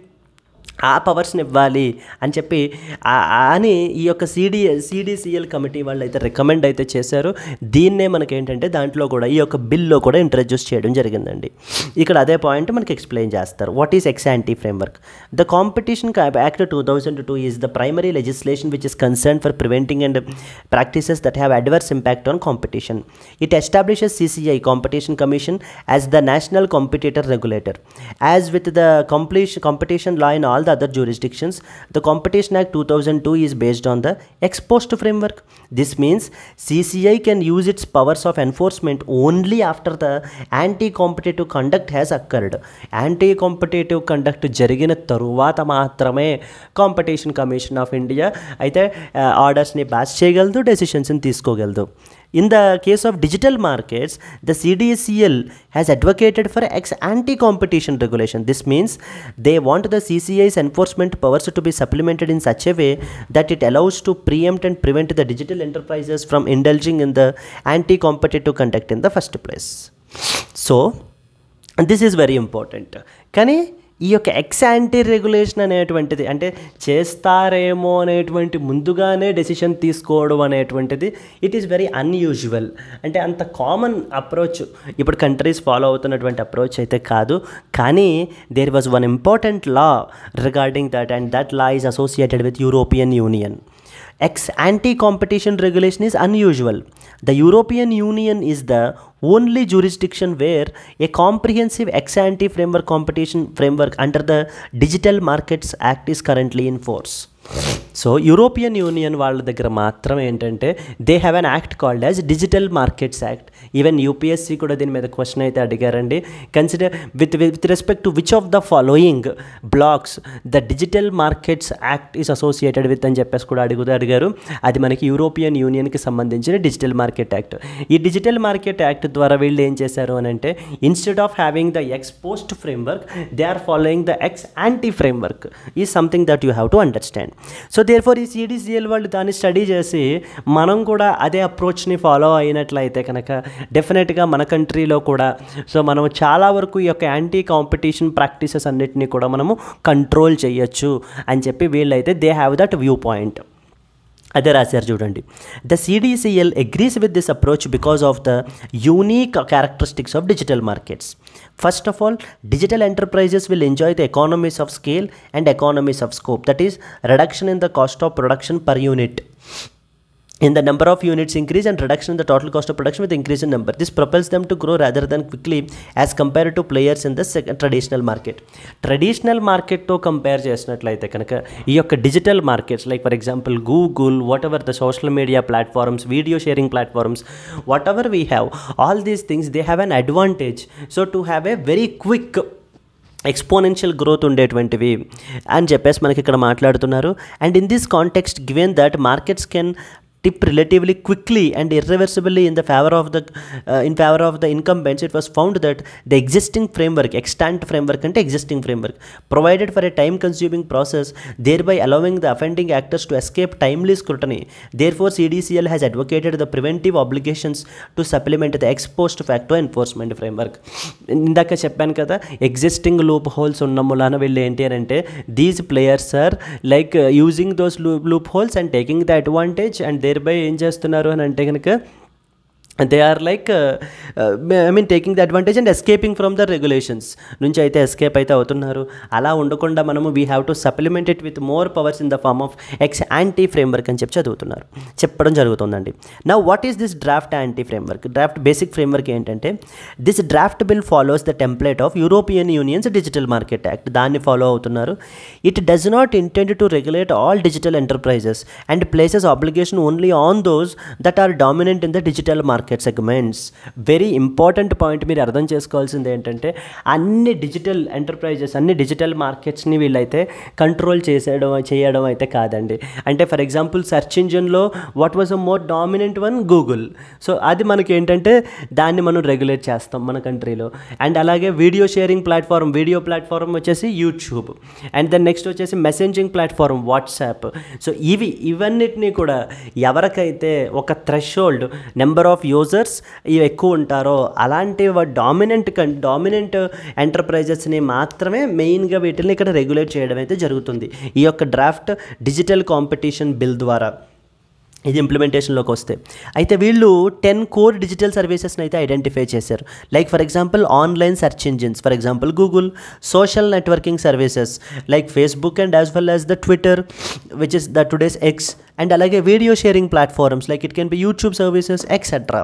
ఆ పవర్స్ని ఇవ్వాలి అని చెప్పి అని ఈ యొక్క CDCL కమిటీ వాళ్ళు అయితే రికమెండ్ అయితే చేశారు. దీన్నే మనకేంటంటే దాంట్లో కూడా ఈ యొక్క బిల్లో కూడా ఇంట్రడ్యూస్ చేయడం జరిగిందండి. ఇక్కడ అదే పాయింట్ మనకి ఎక్స్ప్లెయిన్ చేస్తారు. What is X ante framework? The competition act 2002 is the primary legislation which is concern for preventing and practices that have adverse impact on competition. It establishes CCI Competition Commission as the national competitor regulator. As with the competition law in all the other jurisdictions, the Competition Act 2002 is based on the ex post framework. This means CCI can use its powers of enforcement only after the anti-competitive conduct has occurred. Anti-competitive conduct జరిగిన తరువాత మాత్రమే competition commission of India అయితే ఆర్డర్స్ని pass చేయగలదు, డెసిషన్స్ని తీసుకోగలదు. In the case of digital markets, the CDCL has advocated for anti-competition regulation. This means they want the CCI's enforcement powers to be supplemented in such a way that it allows to preempt and prevent the digital enterprises from indulging in the anti-competitive conduct in the first place. So, this is very important. కానీ ఈ యొక్క X anti regulation అనేటువంటిది అంటే చేస్తారేమో అనేటువంటి ముందుగానే decision తీసుకోవడం అనేటువంటిది ఇట్ ఈస్ వెరీ అన్యూజువల్. అంటే అంత కామన్ అప్రోచ్ ఇప్పుడు కంట్రీస్ ఫాలో అవుతున్నటువంటి అప్రోచ్ అయితే కాదు. కానీ there was one important law regarding that and that law is associated with European Union. Ex anti-competition regulation is unusual. The European Union is the only jurisdiction where a comprehensive ex ante framework competition framework under the Digital Markets Act is currently in force. So European union వాళ్ళ దగ్గర మాత్రం ఏంటంటే they have an act called as digital markets act. Even UPSC కూడా దీని మీద question అయితే అడిగారండి. Consider with respect to which of the following blocks the digital markets act is associated with అని చెప్పేసి కూడా అడిగారు. అది మనకి యూరోపియన్ యూనియన్కి సంబంధించిన డిజిటల్ మార్కెట్ యాక్ట్. ఈ డిజిటల్ మార్కెట్ యాక్ట్ ద్వారా వీళ్ళు ఏం చేశారు అని అంటే instead of having the X post framework they are following the ex ante framework is something that you have to understand. So therefore ఈ సిడిసిఎల్ వాళ్ళు దాన్ని స్టడీ చేసి మనం కూడా అదే అప్రోచ్ని ఫాలో అయినట్లయితే కనుక డెఫినెట్గా మన కంట్రీలో కూడా సో మనం చాలా వరకు ఈ యొక్క యాంటీ కాంపిటీషన్ ప్రాక్టీసెస్ అన్నిటినీ కూడా మనము కంట్రోల్ చేయొచ్చు అని చెప్పి వీళ్ళైతే they have that view point. అదే రాశారు చూడండి. The సిడిసిఎల్ agrees with this approach because of the unique characteristics of digital markets. First of all, digital enterprises will enjoy the economies of scale and economies of scope, that is reduction in the cost of production per unit. In the number of units increase and reduction in the total cost of production with increase in number. This propels them to grow rather than quickly as compared to players in the traditional market. Traditional market to compare చేసినట్లయితే కనుక ఈ యొక్క digital markets like for example Google, whatever the social media platforms, video sharing platforms, whatever we have, all these things they have an advantage. So to have a very quick exponential growth ఉండేటువంటివి అని చెప్పేసి మనకి ఇక్కడ మాట్లాడుతున్నారు. And in this context given that markets can tip relatively quickly and irreversibly in favor of the incumbents, it was found that the existing framework, extant framework and existing framework provided for a time consuming process, thereby allowing the offending actors to escape timely scrutiny. Therefore CDCL has advocated the preventive obligations to supplement the ex post facto enforcement framework. ఇందాక చెప్పాను కదా, existing loop holes ఉన్న మూలాన వీళ్ళు ఏంటి అని అంటే these players are like using those loopholes and taking the advantage and thereby ఏం చేస్తున్నారు అని అంటే కనుక they are like taking the advantage and escaping from the regulations నుంచి అయితే ఎస్కేప్ అయితే అవుతున్నారు. అలా ఉండకుండా మనము we have to supplement it with more powers in the form of ex ante framework అని చెప్పడం జరుగుతుందండి. నా what is this draft ante framework? Draft basic framework ఏంటంటే this draft bill follows the template of European Union's digital market act. దాన్ని follow అవుతున్నారు. It does not intend to regulate all digital enterprises and places obligation only on those that are dominant in the digital market segments. Very important point మీరు అర్థం చేసుకోవాల్సింది ఏంటంటే అన్ని digital enterprises, అన్ని digital మార్కెట్స్ని వీళ్ళైతే కంట్రోల్ చేయడం అయితే కాదండి. అంటే ఫర్ ఎగ్జాంపుల్ సెర్చ్ ఇంజిన్లో what was a more dominant one? Google. So అది మనకి ఏంటంటే దాన్ని మనం రెగ్యులేట్ చేస్తాం మన కంట్రీలో. అండ్ అలాగే video sharing platform, video platform వచ్చేసి యూట్యూబ్. అండ్ దెన్ నెక్స్ట్ వచ్చేసి మెసెంజింగ్ ప్లాట్ఫామ్ వాట్సాప్. సో ఇవన్నిటినీ కూడా ఎవరికైతే ఒక థ్రెషోల్డ్ నెంబర్ ఆఫ్ యూజర్స్ ఇవి ఎక్కువ ఉంటారో అలాంటి డామినెంట్ ఎంటర్ప్రైజెస్ని మాత్రమే మెయిన్గా వీటిని ఇక్కడ రెగ్యులేట్ చేయడం అయితే జరుగుతుంది ఈ యొక్క డ్రాఫ్ట్ డిజిటల్ కాంపిటీషన్ బిల్ ద్వారా. ఇది ఇంప్లిమెంటేషన్లోకి వస్తే అయితే వీళ్ళు 10 కోర్ డిజిటల్ సర్వీసెస్ని అయితే ఐడెంటిఫై చేశారు. Like for example online search engines, for example Google, social networking services like Facebook and as well as the Twitter which is the today's X, and అలాగే video sharing platforms like it can be YouTube services etcetera.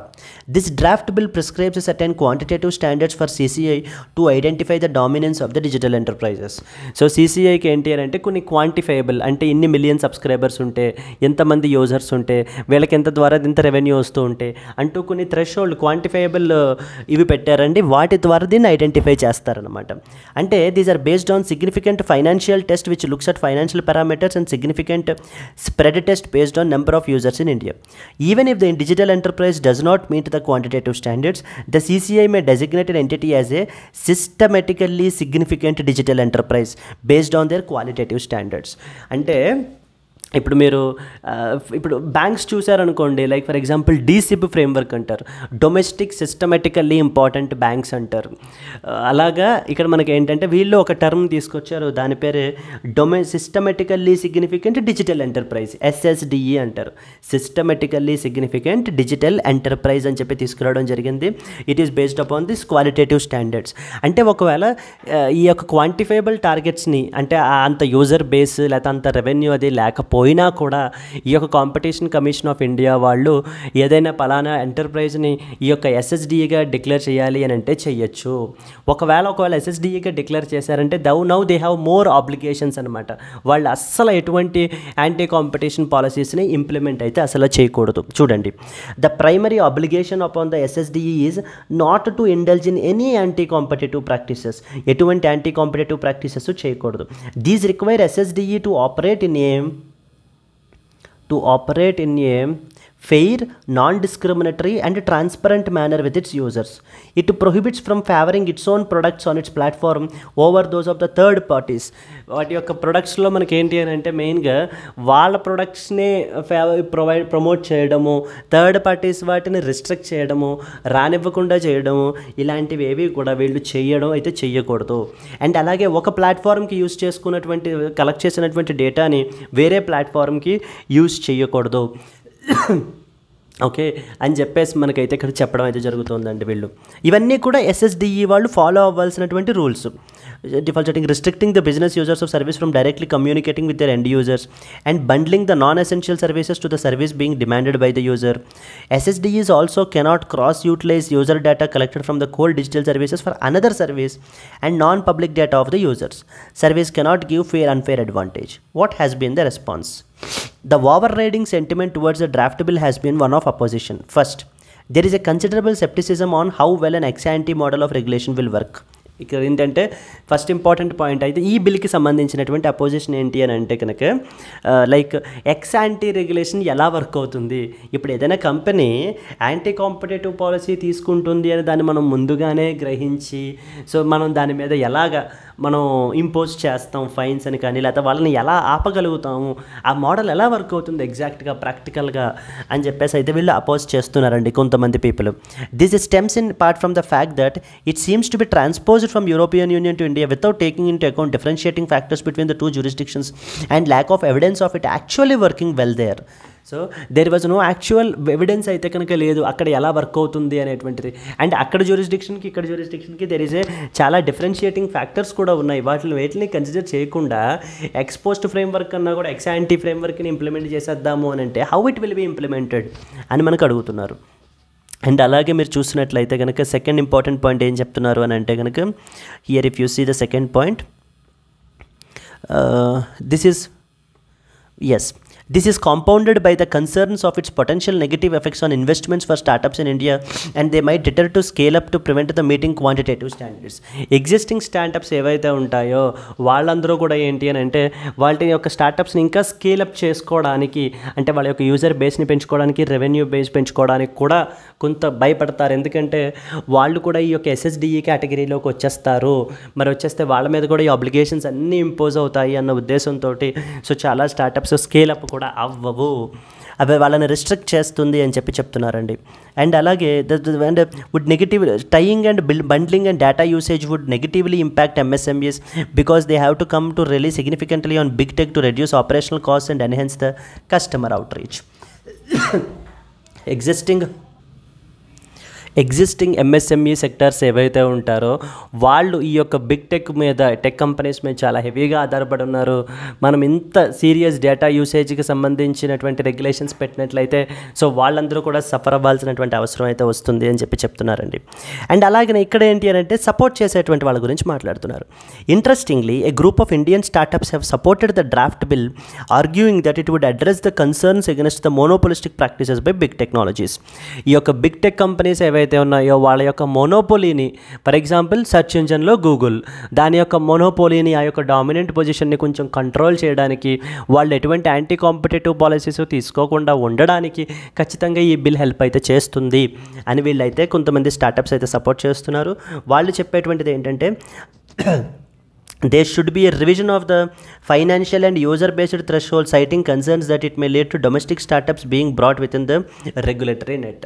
This draft bill prescribes certain quantitative standards for CCI to identify the dominance of the digital enterprises. So CCIకి ఏంటి అని అంటే కొన్ని quantifiable, అంటే ఇన్ని million subscribers ఉంటే, ఎంతమంది users ఉంటే, వీళ్ళకి ఎంత ద్వారా ఇంత రెవెన్యూ వస్తూ ఉంటే అంటూ కొన్ని థ్రెషోల్డ్ క్వాంటిఫైబుల్ ఇవి పెట్టారండి. వాటి ద్వారా దీన్ని ఐడెంటిఫై చేస్తారనమాట. అంటే these are based on significant financial test which looks at financial parameters and significant spread test based on number of users in India. Even if the digital enterprise does not meet the quantitative standards, the CCI may designate an entity as a systematically significant digital enterprise based on their qualitative standards. అంటే ఇప్పుడు banks చూసారనుకోండి, like for example DSIB framework అంటారు, domestic systematically important banks అంటారు. అలాగా ఇక్కడ మనకి ఏంటంటే వీళ్ళు ఒక టర్మ్ తీసుకొచ్చారు, దాని పేరే systematically significant digital enterprise, SSDE అంటారు. సిస్టమేటికల్లీ సిగ్నిఫికెంట్ డిజిటల్ ఎంటర్ప్రైజ్ అని చెప్పి తీసుకురావడం జరిగింది. It is based upon this qualitative standards. అంటే ఒకవేళ ఈ యొక్క క్వాంటిఫైబుల్ టార్గెట్స్ని, అంటే అంత యూజర్ బేస్ లేకపోతే అంత రెవెన్యూ అది లేకపోతే పోయినా కూడా ఈ యొక్క కాంపిటీషన్ కమిషన్ ఆఫ్ ఇండియా వాళ్ళు ఏదైనా పలానా ఎంటర్ప్రైజ్ని ఈ యొక్క ఎస్ఎస్డిఈగా డిక్లేర్ చేయాలి అని అంటే చెయ్యొచ్చు. ఒకవేళ ఎస్ఎస్డిఈగా డిక్లేర్ చేశారంటే now they have more obligations అనమాట. వాళ్ళు అస్సలు ఎటువంటి యాంటీ కాంపిటీషన్ పాలసీస్ని ఇంప్లిమెంట్ అయితే అసలు చేయకూడదు. చూడండి, the primary obligation upon the SSDE is not to indulge in any anti competitive practices. ఎటువంటి యాంటీ కాంపిటేటివ్ ప్రాక్టీసెస్ చేయకూడదు. These require SSDE to operate in a fair, non-discriminatory and transparent manner with its users. It prohibits from favoring its own products on its platform over those of the third parties. వాటి యొక్క ప్రొడక్ట్స్లో మనకి ఏంటి అని అంటే మెయిన్గా వాళ్ళ ప్రొడక్ట్స్ని promote చేయడము, third parties వాటిని రిస్ట్రిక్ట్ చేయడము, రానివ్వకుండా చేయడము, ఇలాంటివి ఏవి కూడా వీళ్ళు చేయడం అయితే చెయ్యకూడదు. అండ్ అలాగే ఒక ప్లాట్ఫామ్కి యూజ్ చేసుకున్నటువంటి కలెక్ట్ చేసినటువంటి డేటాని వేరే ప్లాట్ఫామ్కి యూజ్ చేయకూడదు. ఓకే అని చెప్పేసి మనకైతే ఇక్కడ చెప్పడం అయితే జరుగుతుందండి. వీళ్ళు ఇవన్నీ కూడా ఎస్ఎస్డిఈ వాళ్ళు ఫాలో అవ్వాల్సినటువంటి rules. default setting restricting the business users of service from directly communicating with their end users and bundling the non-essential services to the service being demanded by the user. SSDEs also cannot cross-utilize user data collected from the core digital services for another service and non-public data of the users. Service cannot give fair unfair advantage. What has been the response? The overriding sentiment towards the draft bill has been one of opposition. First, there is a considerable skepticism on how well an ex-ante model of regulation will work. ఇక్కడ ఏంటంటే first important point అయితే ఈ బిల్కి సంబంధించినటువంటి opposition ఏంటి అని అంటే కనుక like X anti regulation ఎలా వర్క్ అవుతుంది. ఇప్పుడు ఏదైనా కంపెనీ యాంటీ కాంపిటేటివ్ పాలసీ తీసుకుంటుంది అని దాన్ని మనం ముందుగానే గ్రహించి సో మనం దాని మీద ఎలాగా మనం ఇంపోజ్ చేస్తాం ఫైన్స్ అని కానీ లేకపోతే వాళ్ళని ఎలా ఆపగలుగుతాము, ఆ మోడల్ ఎలా వర్క్ అవుతుంది ఎగ్జాక్ట్గా ప్రాక్టికల్గా అని చెప్పేసి అయితే వీళ్ళు అపోజ్ చేస్తున్నారండి కొంతమంది people. This stems in part from the fact that it seems to be transposed from European Union to India without taking into account differentiating factors between the two jurisdictions and lack of evidence of it actually working well there. So there was no actual evidence అయితే కనుక లేదు అక్కడ ఎలా work అవుతుంది అనేటువంటిది. And అక్కడ జ్యూరిస్డిక్షన్కి ఇక్కడ జ్యూరిస్డిక్షన్కి there is a చాలా డిఫరెన్షియేటింగ్ ఫ్యాక్టర్స్ కూడా ఉన్నాయి. వేటిని కన్సిడర్ చేయకుండా ఎక్స్పోస్ట్ ఫ్రేమ్వర్క్ అన్నా కూడా ఎక్స్ యాంటీ ఫ్రేమ్వర్క్ని ఇంప్లిమెంట్ చేసేద్దాము అని అంటే how it will be implemented అని మనకు అడుగుతున్నారు. అండ్ అలాగే మీరు చూసినట్లయితే కనుక సెకండ్ ఇంపార్టెంట్ పాయింట్ ఏం చెప్తున్నారు అని అంటే కనుక here if you see the second point This is compounded by the concerns of its potential negative effects on investments for startups in India, and they might deter to scale up to prevent the meeting quantitative standards. Existing startups ఏవైతే ఉంటాయో వాళ్ళందరూ కూడా ఏంటి అని అంటే వాళ్ళ యొక్క స్టార్టప్స్ని ఇంకా స్కేల్ అప్ చేసుకోవడానికి అంటే వాళ్ళ యొక్క యూజర్ బేస్ని పెంచుకోవడానికి రెవెన్యూ బేస్ పెంచుకోవడానికి కూడా కొంత భయపడతారు. ఎందుకంటే వాళ్ళు కూడా ఈ యొక్క ఎస్ఎస్డిఈ కేటగిరీలోకి వచ్చేస్తారు, మరి వచ్చేస్తే వాళ్ళ మీద కూడా ఈ అబ్లిగేషన్స్ అన్నీ ఇంపోజ్ అవుతాయి అన్న ఉద్దేశంతో సో చాలా స్టార్టప్స్ స్కేల్ అప్ కూడా అవ్వవు, అవి వాళ్ళని రిస్ట్రిక్ట్ చేస్తుంది అని చెప్తున్నారండి. అండ్ అలాగే and would negative tying and bundling and data usage would negatively impact MSMEs because they have to come to rely significantly on big tech to reduce operational cost and enhance the customer outreach. Existing MSME sectors ఏవైతే ఉంటారో వాళ్ళు ఈ యొక్క big tech మీద tech companies మీద చాలా హెవీగా ఆధారపడి ఉన్నారు. మనం ఇంత సీరియస్ డేటా యూసేజ్కి సంబంధించినటువంటి రెగ్యులేషన్స్ పెట్టినట్లయితే సో వాళ్ళందరూ కూడా సఫర్ అవ్వాల్సినటువంటి అవసరం అయితే వస్తుంది అని చెప్తున్నారండి. అండ్ అలాగే ఇక్కడ ఏంటి అని అంటే సపోర్ట్ చేసేటువంటి వాళ్ళ గురించి మాట్లాడుతున్నారు. Interestingly a group of Indian startups have supported the draft bill arguing that it would address the concerns against the monopolistic practices by big technologies. ఈ యొక్క బిగ్ టెక్ కంపెనీస్ ఏవైతే ఉన్నాయో వాళ్ళ యొక్క మోనోపోలీని ఫర్ ఎగ్జాంపుల్ సెర్చ్ ఇంజన్లో Google దాని యొక్క మోనోపోలీని ఆ యొక్క డామినెంట్ పొజిషన్ని కొంచెం కంట్రోల్ చేయడానికి వాళ్ళు ఎటువంటి యాంటీ కాంపిటేటివ్ పాలసీస్ తీసుకోకుండా ఉండడానికి ఖచ్చితంగా ఈ బిల్ హెల్ప్ అయితే చేస్తుంది అని వీళ్ళైతే కొంతమంది స్టార్టప్స్ అయితే సపోర్ట్ చేస్తున్నారు. వాళ్ళు చెప్పేటువంటిది ఏంటంటే there should be a revision of the financial and user-based threshold, citing concerns that it may lead to domestic startups being brought within the regulatory net.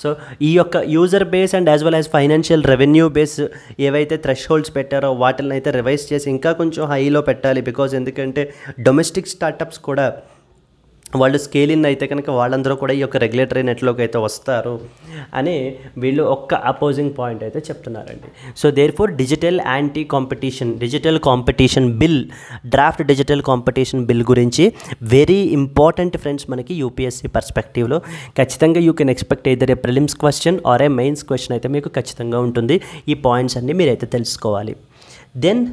So, ఈ యొక్క user base and as well as financial revenue base ఏవైతే thresholds పెట్టారో వాటిని అయితే revise చేసి ఇంకా కొంచెం హైలో పెట్టాలి. బికాజ్ ఎందుకంటే డొమెస్టిక్ స్టార్టప్స్ కూడా వాళ్ళు స్కేల్ ఇన్ అయితే కనుక వాళ్ళందరూ కూడా ఈ యొక్క రెగ్యులేటరీ నెట్లోకి అయితే వస్తారు అని వీళ్ళు ఒక్క అపోజింగ్ పాయింట్ అయితే చెప్తున్నారండి. So therefore digital competition bill, draft digital competition bill గురించి వెరీ ఇంపార్టెంట్ ఫ్రెండ్స్ మనకి యూపీఎస్సీ పర్స్పెక్టివ్లో. ఖచ్చితంగా you can expect either a prelims question or a mains question అయితే మీకు ఖచ్చితంగా ఉంటుంది. ఈ పాయింట్స్ అన్నీ మీరైతే తెలుసుకోవాలి. Then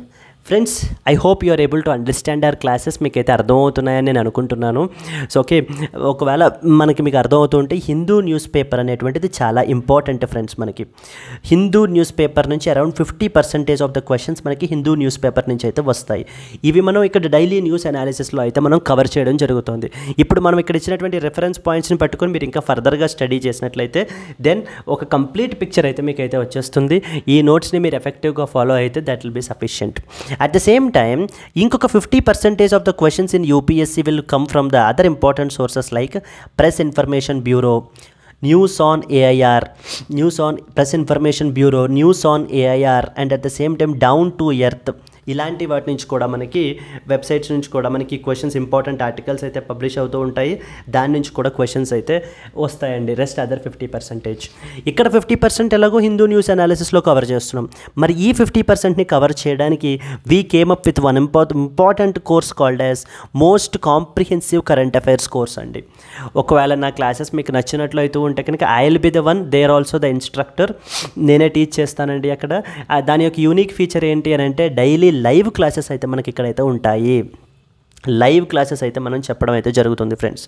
friends, I hope you are able to understand our classes. మీకైతే అర్థమవుతున్నాయని నేను అనుకుంటున్నాను. సో ఓకే, ఒకవేళ మీకు అర్థమవుతుంటే హిందూ న్యూస్ పేపర్ అనేటువంటిది చాలా ఇంపార్టెంట్ ఫ్రెండ్స్. మనకి హిందూ న్యూస్ పేపర్ నుంచి అరౌండ్ 50% ఆఫ్ ద క్వశ్చన్స్ మనకి హిందూ న్యూస్ పేపర్ నుంచి అయితే వస్తాయి. ఇవి మనం ఇక్కడ డైలీ న్యూస్ అనాలిసిస్లో అయితే మనం కవర్ చేయడం జరుగుతుంది. ఇప్పుడు మనం ఇక్కడ ఇచ్చినటువంటి రెఫరెన్స్ పాయింట్స్ని పట్టుకొని మీరు ఇంకా ఫర్దర్గా స్టడీ చేసినట్లయితే దెన్ ఒక కంప్లీట్ పిక్చర్ అయితే మీకు అయితే వచ్చేస్తుంది. ఈ నోట్స్ని మీరు ఎఫెక్టివ్గా ఫాలో అయితే that will be sufficient. At the same time, ఇంకొక 50% of the questions in UPSC will come from the other important sources like Press Information Bureau, News on AIR, Press Information Bureau, News on AIR, and at the same time Down to Earth. ఇలాంటి వాటి నుంచి కూడా మనకి websites నుంచి కూడా మనకి questions, important articles అయితే publish అవుతూ ఉంటాయి. దాని నుంచి కూడా క్వశ్చన్స్ అయితే వస్తాయండి. Rest other 50%. ఇక్కడ 50% ఎలాగో హిందూ న్యూస్ అనాలిసిస్లో కవర్ చేస్తున్నాం. మరి ఈ 50%ని కవర్ చేయడానికి we came up with one important course called as most comprehensive current affairs course అండి. ఒకవేళ నా క్లాసెస్ మీకు నచ్చినట్లు అయితే ఉంటే కనుక I will be the one, they are also the instructor. నేనే టీచ్ చేస్తానండి అక్కడ. దాని యొక్క యూనిక్ ఫీచర్ ఏంటి అని అంటే డైలీ లైవ్ క్లాసెస్ అయితే మనకి ఇక్కడైతే ఉంటాయి. లైవ్ క్లాసెస్ అయితే మనం చెప్పడం అయితే జరుగుతుంది friends.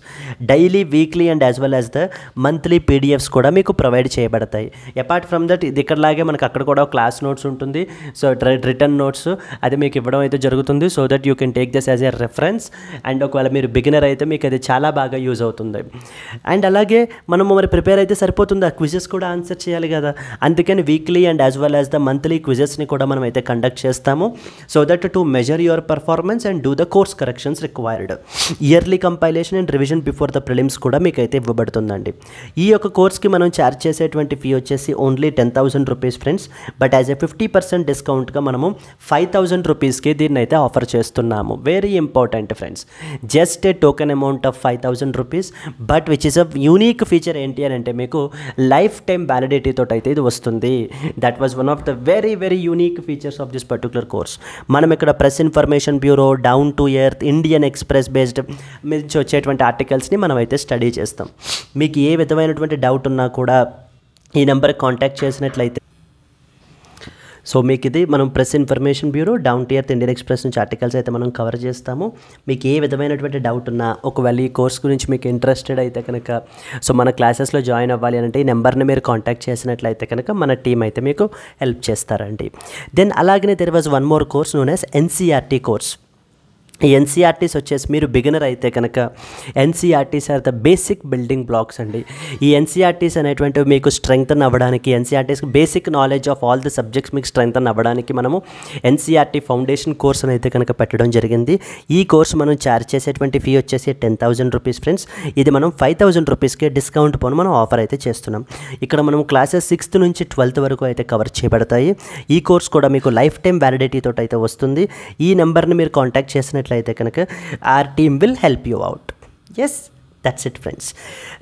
Daily, weekly and as well as the monthly PDFs కూడా మీకు ప్రొవైడ్ చేయబడతాయి. అపార్ట్ ఫ్రమ్ దట్ ఇది ఇక్కడలాగే మనకు అక్కడ కూడా క్లాస్ నోట్స్ ఉంటుంది. సో రిటర్న్ నోట్స్ అది మీకు ఇవ్వడం అయితే జరుగుతుంది. So that you can take this as a reference. And ఒకవేళ మీరు బిగినర్ అయితే మీకు అది చాలా బాగా యూజ్ అవుతుంది. అండ్ అలాగే మనము మరి ప్రిపేర్ అయితే సరిపోతుంది, ఆ క్విజెస్ కూడా ఆన్సర్ చేయాలి కదా. అందుకని weekly and as well as the monthly క్విజెస్ని కూడా మనం అయితే కండక్ట్ చేస్తాము. So that to measure your performance and do the course correction required. Yearly compilation and revision before the prelims కూడా మీకు అయితే ఇవ్వబడుతుందండి. ఈ యొక్క కోర్స్కి మనం ఛార్జ్ చేసేటువంటి ఫీ వచ్చేసి only 10,000 rupees friends. But as ఎ 50% డిస్కౌంట్గా మనము 5,000 రూపీస్కి దీన్ని అయితే ఆఫర్ చేస్తున్నాము. Very important friends, just a token amount of 5,000 rupees. But which is a unique feature ఏంటి అని అంటే మీకు లైఫ్ టైమ్ వ్యాలిడిటీ తోటి అయితే ఇది వస్తుంది. That was one of the very very unique features of this particular course. మనం ఇక్కడ press information bureau, down to earth, Indian express based నుంచి వచ్చేటువంటి ఆర్టికల్స్ని మనం అయితే స్టడీ చేస్తాం. మీకు ఏ విధమైనటువంటి డౌట్ ఉన్నా కూడా ఈ నెంబర్కి కాంటాక్ట్ చేసినట్లయితే సో మీకు ఇది మనం press information bureau, down to earth, Indian express నుంచి ఆర్టికల్స్ అయితే మనం కవర్ చేస్తాము. మీకు ఏ విధమైనటువంటి డౌట్ ఉన్నా, ఒకవేళ ఈ కోర్స్ గురించి మీకు ఇంట్రెస్టెడ్ అయితే కనుక సో మన క్లాసెస్లో జాయిన్ అవ్వాలి అంటే ఈ నెంబర్ని మీరు కాంటాక్ట్ చేసినట్లయితే కనుక మన టీం అయితే మీకు హెల్ప్ చేస్తారండి. దెన్ అలాగనే there was one more course known as NCERT course. ఈ ఎన్సీఆర్టీస్ వచ్చేసి మీరు బిగినర్ అయితే కనుక NCERTs are the basic building blocks అండి. ఈ ఎన్సీఆర్టీస్ అనేటువంటివి మీకు స్ట్రెంగ్తన్ అవ్వడానికి, NCERTs basic knowledge of all the subjects మీకు స్ట్రెంగ్తన్ అవ్వడానికి మనము ఎన్సీఆర్టీ ఫౌండేషన్ కోర్స్ అని అయితే కనుక పెట్టడం జరిగింది. ఈ కోర్స్ మనం ఛార్జ్ చేసేటువంటి ఫీ వచ్చేసి 10,000 రూపీస్ ఫ్రెండ్స్. ఇది మనం 5,000 రూపీస్కి డిస్కౌంట్ పోను మనం ఆఫర్ అయితే చేస్తున్నాం. ఇక్కడ మనం క్లాసెస్ 6th నుంచి 12th వరకు అయితే కవర్ చేయబడతాయి. ఈ కోర్స్ కూడా మీకు లైఫ్ టైం వ్యాలిడిటీ తోటి అయితే వస్తుంది. ఈ నెంబర్ని మీరు కాంటాక్ట్ చేసినట్లయితే కనుక our team will help you out. Yes, that's it friends.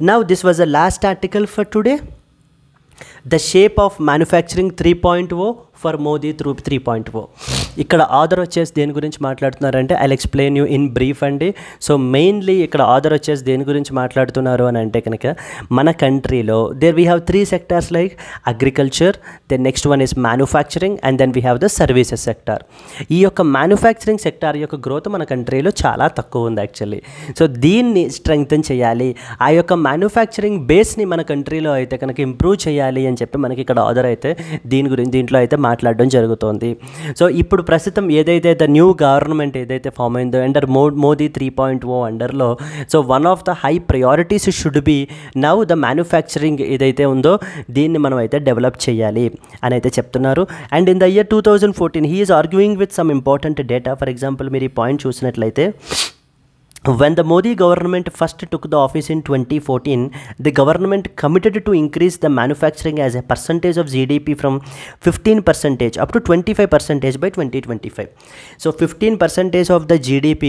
Now this was the last article for today. The shape of manufacturing 3.0 for Modi through 3.0. ఇక్కడ ఆథర్ వచ్చేసి దేని గురించి మాట్లాడుతున్నారంటే I explain you in brief అండి. So mainly ఇక్కడ author వచ్చేసి దేని గురించి మాట్లాడుతున్నారు అని అంటే కనుక మన కంట్రీలో there we have 3 sectors like agriculture, then next one is manufacturing and then we have the services sector. ఈ యొక్క మ్యానుఫ్యాక్చరింగ్ సెక్టార్ యొక్క గ్రోత్ మన కంట్రీలో చాలా తక్కువ ఉంది యాక్చువల్లీ. సో దీన్ని స్ట్రెంగ్తన్ చేయాలి, ఆ యొక్క మ్యానుఫ్యాక్చరింగ్ బేస్ని మన కంట్రీలో అయితే కనుక ఇంప్రూవ్ చేయాలి అని చెప్పి మనకి ఇక్కడ ఆథర్ అయితే దీంట్లో అయితే మాట్లాడడం జరుగుతోంది. సో ఇప్పుడు ప్రస్తుతం ఏదైతే ద న్యూ గవర్నమెంట్ ఏదైతే ఫామ్ అయిందో అండర్ మోదీ 3.0 అండర్లో so one of the high priorities should be now the manufacturing ఏదైతే ఉందో దీన్ని మనం అయితే డెవలప్ చేయాలి అని అయితే చెప్తున్నారు. And in the year 2014 he is arguing with some important data. For example మీరు ఈ పాయింట్ చూసినట్లయితే When the Modi government first took the office in 2014, the government committed to increase the manufacturing as a percentage of GDP from 15% up to 25% by 2025. So 15% of the GDP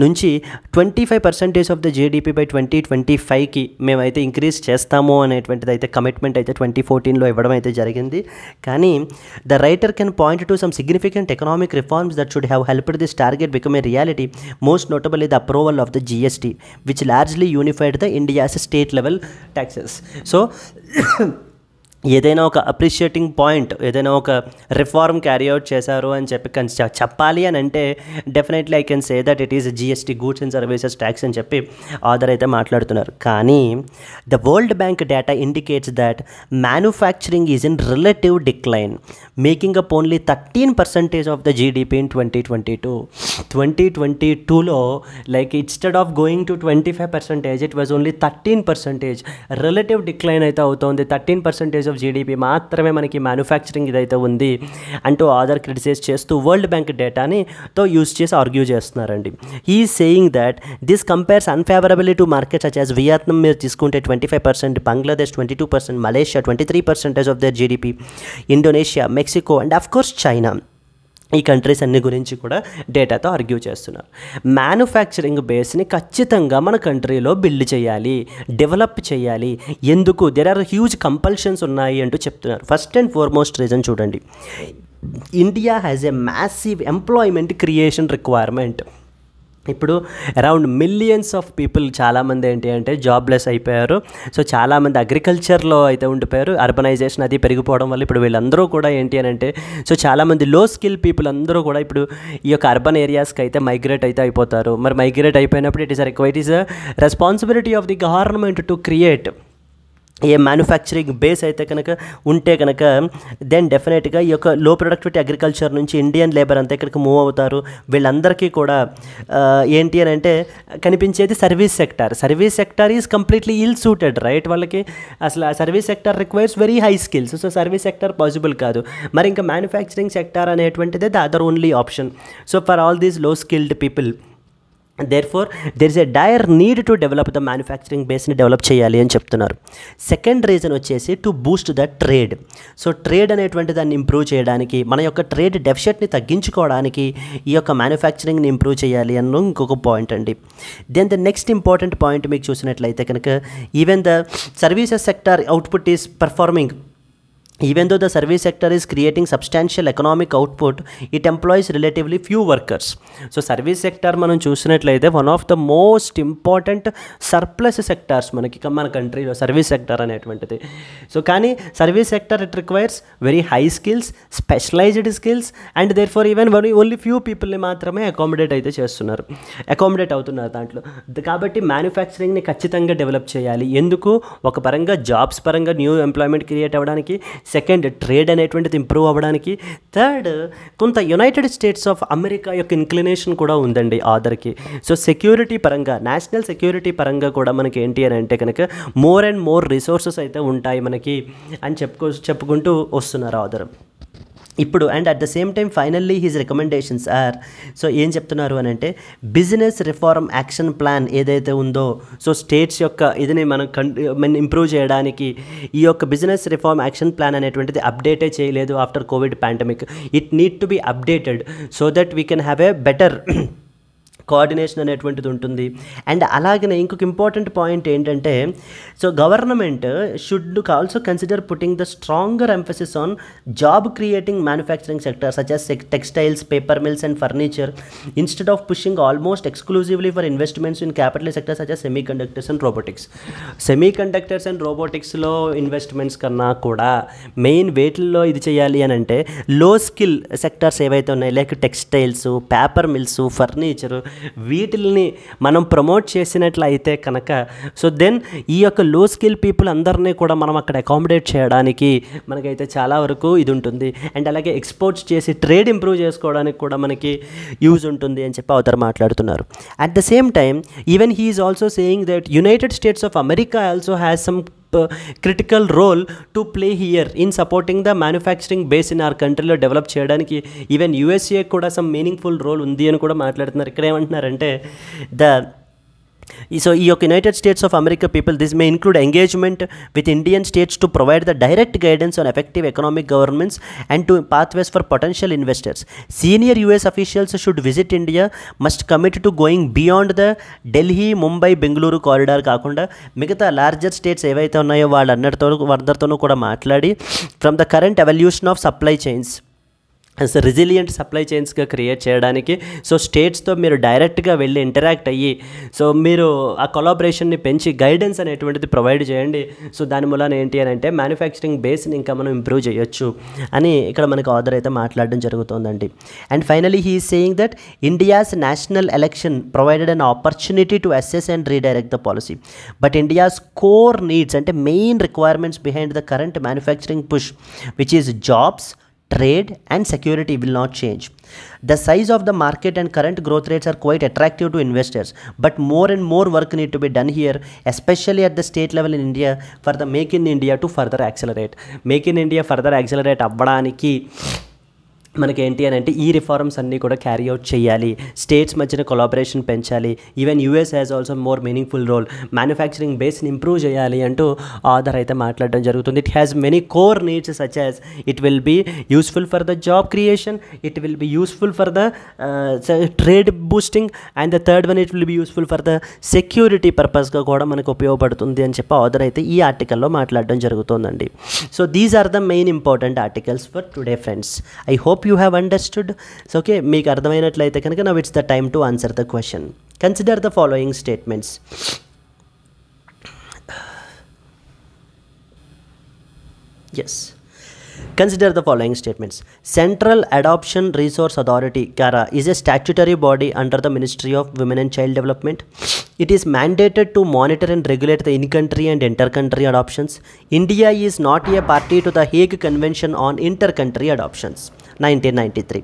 నుంచి 25% of the GDP by 2025కి మేమైతే increase చేస్తాము అనేటువంటిది అయితే commitment అయితే 2014లో ఇవ్వడం అయితే జరిగింది. కానీ the writer can point to some significant economic reforms that should have helped this target become a reality, most notably the approval of the GST, which largely unified the India's state level taxes. So ఏదైనా ఒక appreciating point, ఏదైనా ఒక reform carry out చేశారు అని చెప్పాలి అని అంటే definitely I can say that it is GST, goods and services tax అని చెప్పి ఆథర్ అయితే మాట్లాడుతున్నారు. కానీ the world bank data indicates that manufacturing is in relative decline, making up only 13% of the GDP in 2022. 2022లో like instead of going to 25%, it was only 13%. Relative decline అయితే అవుతుంది. 13% of GDP మాత్రమే మనకి manufacturing ఇదైతే ఉంది అంటూ author criticise చేస్తూ world bank డేటాని తో యూజ్ చేసి ఆర్గ్యూ చేస్తున్నారండి. He saying that this compares unfavourably to markets such as Vietnam మీరు తీసుకుంటే 25%, Bangladesh 22%, Malaysia 23% of the GDP, Indonesia, Mexico and of course China. ఈ కంట్రీస్ అన్ని గురించి కూడా డేటాతో ఆర్గ్యూ చేస్తున్నారు. మ్యానుఫ్యాక్చరింగ్ బేస్ని ఖచ్చితంగా మన కంట్రీలో బిల్డ్ చేయాలి, డెవలప్ చేయాలి. ఎందుకు? దెర్ ఆర్ హ్యూజ్ కంపల్షన్స్ ఉన్నాయి అంటూ చెప్తున్నారు. ఫస్ట్ అండ్ ఫార్మోస్ట్ రీజన్ చూడండి, India has a massive employment creation requirement. ఇప్పుడు అరౌండ్ మిలియన్స్ ఆఫ్ పీపుల్ చాలామంది ఏంటి అంటే జాబ్లెస్ అయిపోయారు. సో చాలామంది అగ్రికల్చర్లో అయితే ఉండిపోయారు. అర్బనైజేషన్ అది పెరిగిపోవడం వల్ల ఇప్పుడు వీళ్ళందరూ కూడా ఏంటి అని అంటే సో చాలామంది లో స్కిల్ పీపుల్ అందరూ కూడా ఇప్పుడు ఈ యొక్క అర్బన్ ఏరియాస్కి అయితే మైగ్రేట్ అయితే అయిపోతారు. మరి మైగ్రేట్ అయిపోయినప్పుడు it is a responsibility of the government to create a manufacturing base అయితే కనుక ఉంటే కనుక దెన్ డెఫినెట్గా ఈ యొక్క లో ప్రొడక్టివిటీ అగ్రికల్చర్ నుంచి ఇండియన్ లేబర్ అంతా ఇక్కడికి మూవ్ అవుతారు. వీళ్ళందరికీ కూడా ఏంటి అని అంటే కనిపించేది service sector. Service sector is completely ill suited, right? వాళ్ళకి అసలు ఆ service sector requires very high skills. So service sector possible కాదు. మరి ఇంకా మ్యానుఫ్యాక్చరింగ్ సెక్టార్ అనేటువంటిది the other only option. So for all these low skilled people therefore there is a dire need to develop the manufacturing base ని develop చేయాలి అని చెప్తున్నారు. Second reason వచ్చేసి to Boost the trade. So trade అనేటువంటి దాన్ని improve చేయడానికి, మన యొక్క ట్రేడ్ డెఫిసిట్ని తగ్గించుకోవడానికి ఈ యొక్క మ్యానుఫ్యాక్చరింగ్ని ఇంప్రూవ్ చేయాలి అన్న ఇంకొక పాయింట్ అండి. Then the next important point మీకు చూసినట్లయితే కనుక even the services sector output is performing. Even though the service sector is creating substantial economic output, it employs relatively few workers. So service sector మనం చూసినట్లయితే one of the most important surplus sectors మన కంట్రీలో service sector అనేటువంటిది. So కానీ service sector it requires very high skills, specialised skills and there far even only few పీపుల్ని మాత్రమే accommodate అవుతున్నారు దాంట్లో. కాబట్టి మ్యానుఫ్యాక్చరింగ్ని ఖచ్చితంగా డెవలప్ చేయాలి. ఎందుకు? ఒక పరంగా జాబ్స్ పరంగా న్యూ ఎంప్లాయ్మెంట్ క్రియేట్ అవ్వడానికి, సెకండ్ ట్రేడ్ అనేటువంటిది ఇంప్రూవ్ అవ్వడానికి, థర్డ్ కొంత యునైటెడ్ స్టేట్స్ ఆఫ్ అమెరికా యొక్క ఇంక్లినేషన్ కూడా ఉందండి ఆథర్కి. సో సెక్యూరిటీ పరంగా, నేషనల్ సెక్యూరిటీ పరంగా కూడా మనకి ఏంటి అని అంటే కనుక మోర్ అండ్ మోర్ రిసోర్సెస్ అయితే ఉంటాయి మనకి అని చెప్పుకుంటూ వస్తున్నారు ఆథర్. ఇప్పుడు and at the same time finally his recommendations are, so ఏం చెప్తున్నారు అని అంటే బిజినెస్ రిఫార్మ్ యాక్షన్ ప్లాన్ ఏదైతే ఉందో, సో స్టేట్స్ యొక్క ఇదిని మనం ఇంప్రూవ్ చేయడానికి ఈ యొక్క బిజినెస్ రిఫార్మ్ యాక్షన్ ప్లాన్ అనేటువంటిది అప్డేటే చేయలేదు after Covid pandemic. It need to be updated so that we can have a better coordination అనేటువంటిది ఉంటుంది. అండ్ అలాగనే ఇంకొక ఇంపార్టెంట్ పాయింట్ ఏంటంటే so government should also consider putting the stronger emphasis on job creating manufacturing sector such as textiles, paper mills and furniture instead of pushing almost exclusively for investments in capital sector such as semiconductors and రోబోటిక్స్లో investments కన్నా కూడా main వేటిల్లో ఇది చేయాలి అని అంటే లో skill sectors ఏవైతే ఉన్నాయి like textiles, paper mills, furniture, వీటిల్ని మనం ప్రమోట్ చేసినట్లయితే కనుక సో దెన్ ఈ యొక్క లో స్కిల్ పీపుల్ అందరినీ కూడా మనం అక్కడ అకామిడేట్ చేయడానికి మనకైతే చాలా వరకు ఇది ఉంటుంది. అండ్ అలాగే ఎక్స్పోర్ట్స్ చేసి ట్రేడ్ ఇంప్రూవ్ చేసుకోవడానికి కూడా మనకి యూజ్ ఉంటుంది అని చెప్పి అవతల మాట్లాడుతున్నారు. At the same time even he is also saying that United States of America also has some critical role to play here in supporting the manufacturing base in our కంట్రీలో develop చేయడానికి. Even USA కూడా some meaningful role ఉంది అని కూడా మాట్లాడుతున్నారు. ఇక్కడ ఏమంటున్నారంటే the So ఈ యొక్క United States of America people this may include engagement with Indian states to provide the direct guidance on effective economic governments and to pathways for potential investors. Senior US officials should visit India, must commit to going beyond the Delhi, Mumbai, Bengaluru corridor కాకుండా మిగతా larger states ఏవైతే ఉన్నాయో వాళ్ళందరితోనూ కూడా మాట్లాడి from the current evolution of supply chains resilient supply చైన్స్గా create చేయడానికి so స్టేట్స్తో మీరు డైరెక్ట్గా వెళ్ళి ఇంటరాక్ట్ అయ్యి సో మీరు ఆ కొలాబరేషన్ని పెంచి గైడెన్స్ అనేటువంటిది ప్రొవైడ్ చేయండి. సో దాని మూలన ఏంటి అని అంటే మ్యానుఫ్యాక్చరింగ్ బేస్ని ఇంకా మనం ఇంప్రూవ్ చేయొచ్చు అని ఇక్కడ మనకు ఆథర్ అయితే మాట్లాడడం జరుగుతుందండి. And finally he is saying that India's national election provided an opportunity to assess and redirect the policy, but India's core needs అంటే main requirements behind the current manufacturing push which is jobs, trade and security will not change. The size of the market and current growth rates are quite attractive to investors, but more and more work need to be done here, especially at the state level in India for the Make in India to further accelerate. Make in India further accelerate అవ్వడానికి మనకి ఏంటి అని అంటే ఈ reforms అన్నీ కూడా carry out చేయాలి, states మధ్యన కొలాబరేషన్ పెంచాలి, even US has also more meaningful role, manufacturing బేస్ని ఇంప్రూవ్ చేయాలి అంటూ ఆథర్ అయితే మాట్లాడడం జరుగుతుంది. It has many core needs such as it will be useful for the job creation, it will be useful for the trade boosting and the third one it will be useful for the security పర్పస్గా కూడా మనకు ఉపయోగపడుతుంది అని చెప్పి author అయితే ఈ ఆర్టికల్లో మాట్లాడడం జరుగుతుందండి. So these are the main important articles for today friends. I hope you have understood. So okay, మీకు అర్థమైనట్లయితే కనుక now it's the time to answer the question. Consider the following statements. Yes, consider the following statements. Central Adoption Resource Authority CARA is a statutory body under the Ministry of Women and Child Development. It is mandated to monitor and regulate the in-country and inter-country adoptions. India is not a party to the Hague Convention on Inter-Country Adoptions 1993.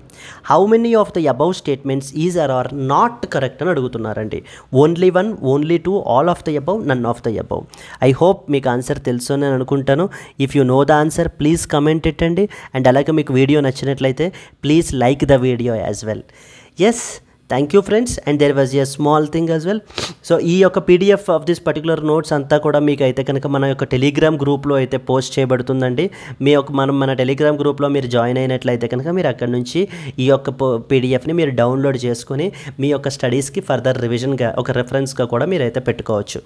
How many of the above statements is or are not correct అని అడుగుతున్నారండి. Only one, only two, all of the above, none of the above. I hope మీకు answer తెలుసు అని అనుకుంటాను. If you know the answer please comment ఇట్టండి. And అలాగే మీకు video నచ్చినట్లయితే please like the video as well. Yes, thank you friends. And there was a small thing as well. So ఈ యొక్క PDF of this particular notes అంతా కూడా మీకు అయితే కనుక మన యొక్క టెలిగ్రామ్ గ్రూప్లో అయితే పోస్ట్ చేయబడుతుందండి. మన టెలిగ్రామ్ గ్రూప్లో మీరు జాయిన్ అయినట్లయితే కనుక మీరు అక్కడ నుంచి ఈ యొక్క పీడిఎఫ్ని మీరు డౌన్లోడ్ చేసుకొని మీ యొక్క స్టడీస్కి ఫర్దర్ రివిజన్గా ఒక రెఫరెన్స్గా కూడా మీరు అయితే పెట్టుకోవచ్చు.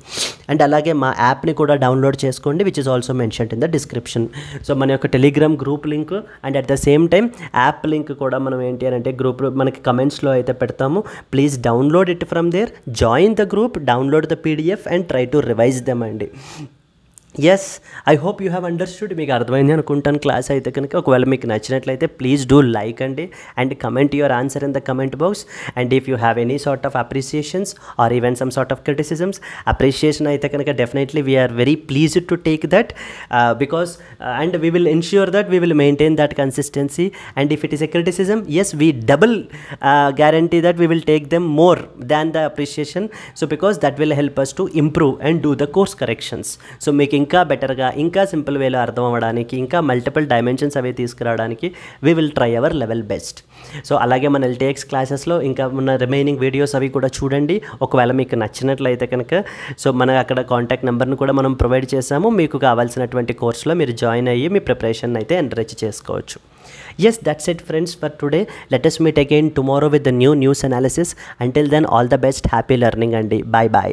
అండ్ అలాగే మా యాప్ని కూడా డౌన్లోడ్ చేసుకోండి which is also mentioned in the description. So మన యొక్క Telegram group link and at the same time app link కూడా మనం ఏంటి అని అంటే గ్రూప్ మనకి కమెంట్స్లో అయితే పెడతాము. Please download it from there, join the group, download the PDF and try to revise them అండి. Yes, I hope you have understood. మీకు అర్థమైంది అనుకుంటాను క్లాస్ అయితే కనుక. ఒకవేళ మీకు నచ్చినట్లయితే ప్లీజ్ డూ లైక్ అండి and comment your answer in the comment box. And if you have any sort of appreciations or even some sort of criticisms, appreciation అయితే కనుక definitely we're very pleased to take that because and we will ensure that we will maintain that consistency. And if it is a criticism, yes, we double guarantee that we will take them more than the appreciation. So because that will help us to improve and do the course corrections. So మీకు ఇంకా బెటర్గా, ఇంకా simple వేలో అర్థం అవ్వడానికి, ఇంకా multiple dimensions అవి తీసుకురావడానికి we will try our level best. So అలాగే మన ఎల్టీఎక్స్ క్లాసెస్లో ఇంకా ఉన్న రిమైనింగ్ వీడియోస్ అవి కూడా చూడండి. ఒకవేళ మీకు నచ్చినట్లయితే కనుక సో మన అక్కడ కాంటాక్ట్ నెంబర్ని కూడా మనం ప్రొవైడ్ చేసాము. మీకు కావాల్సినటువంటి కోర్సులో మీరు జాయిన్ అయ్యి మీ ప్రిపరేషన్ అయితే ఎన్రిచ్ చేసుకోవచ్చు. Yes, that's it friends for today. Let us meet again tomorrow with the new news analysis. Until then, all the best. Happy learning and bye bye.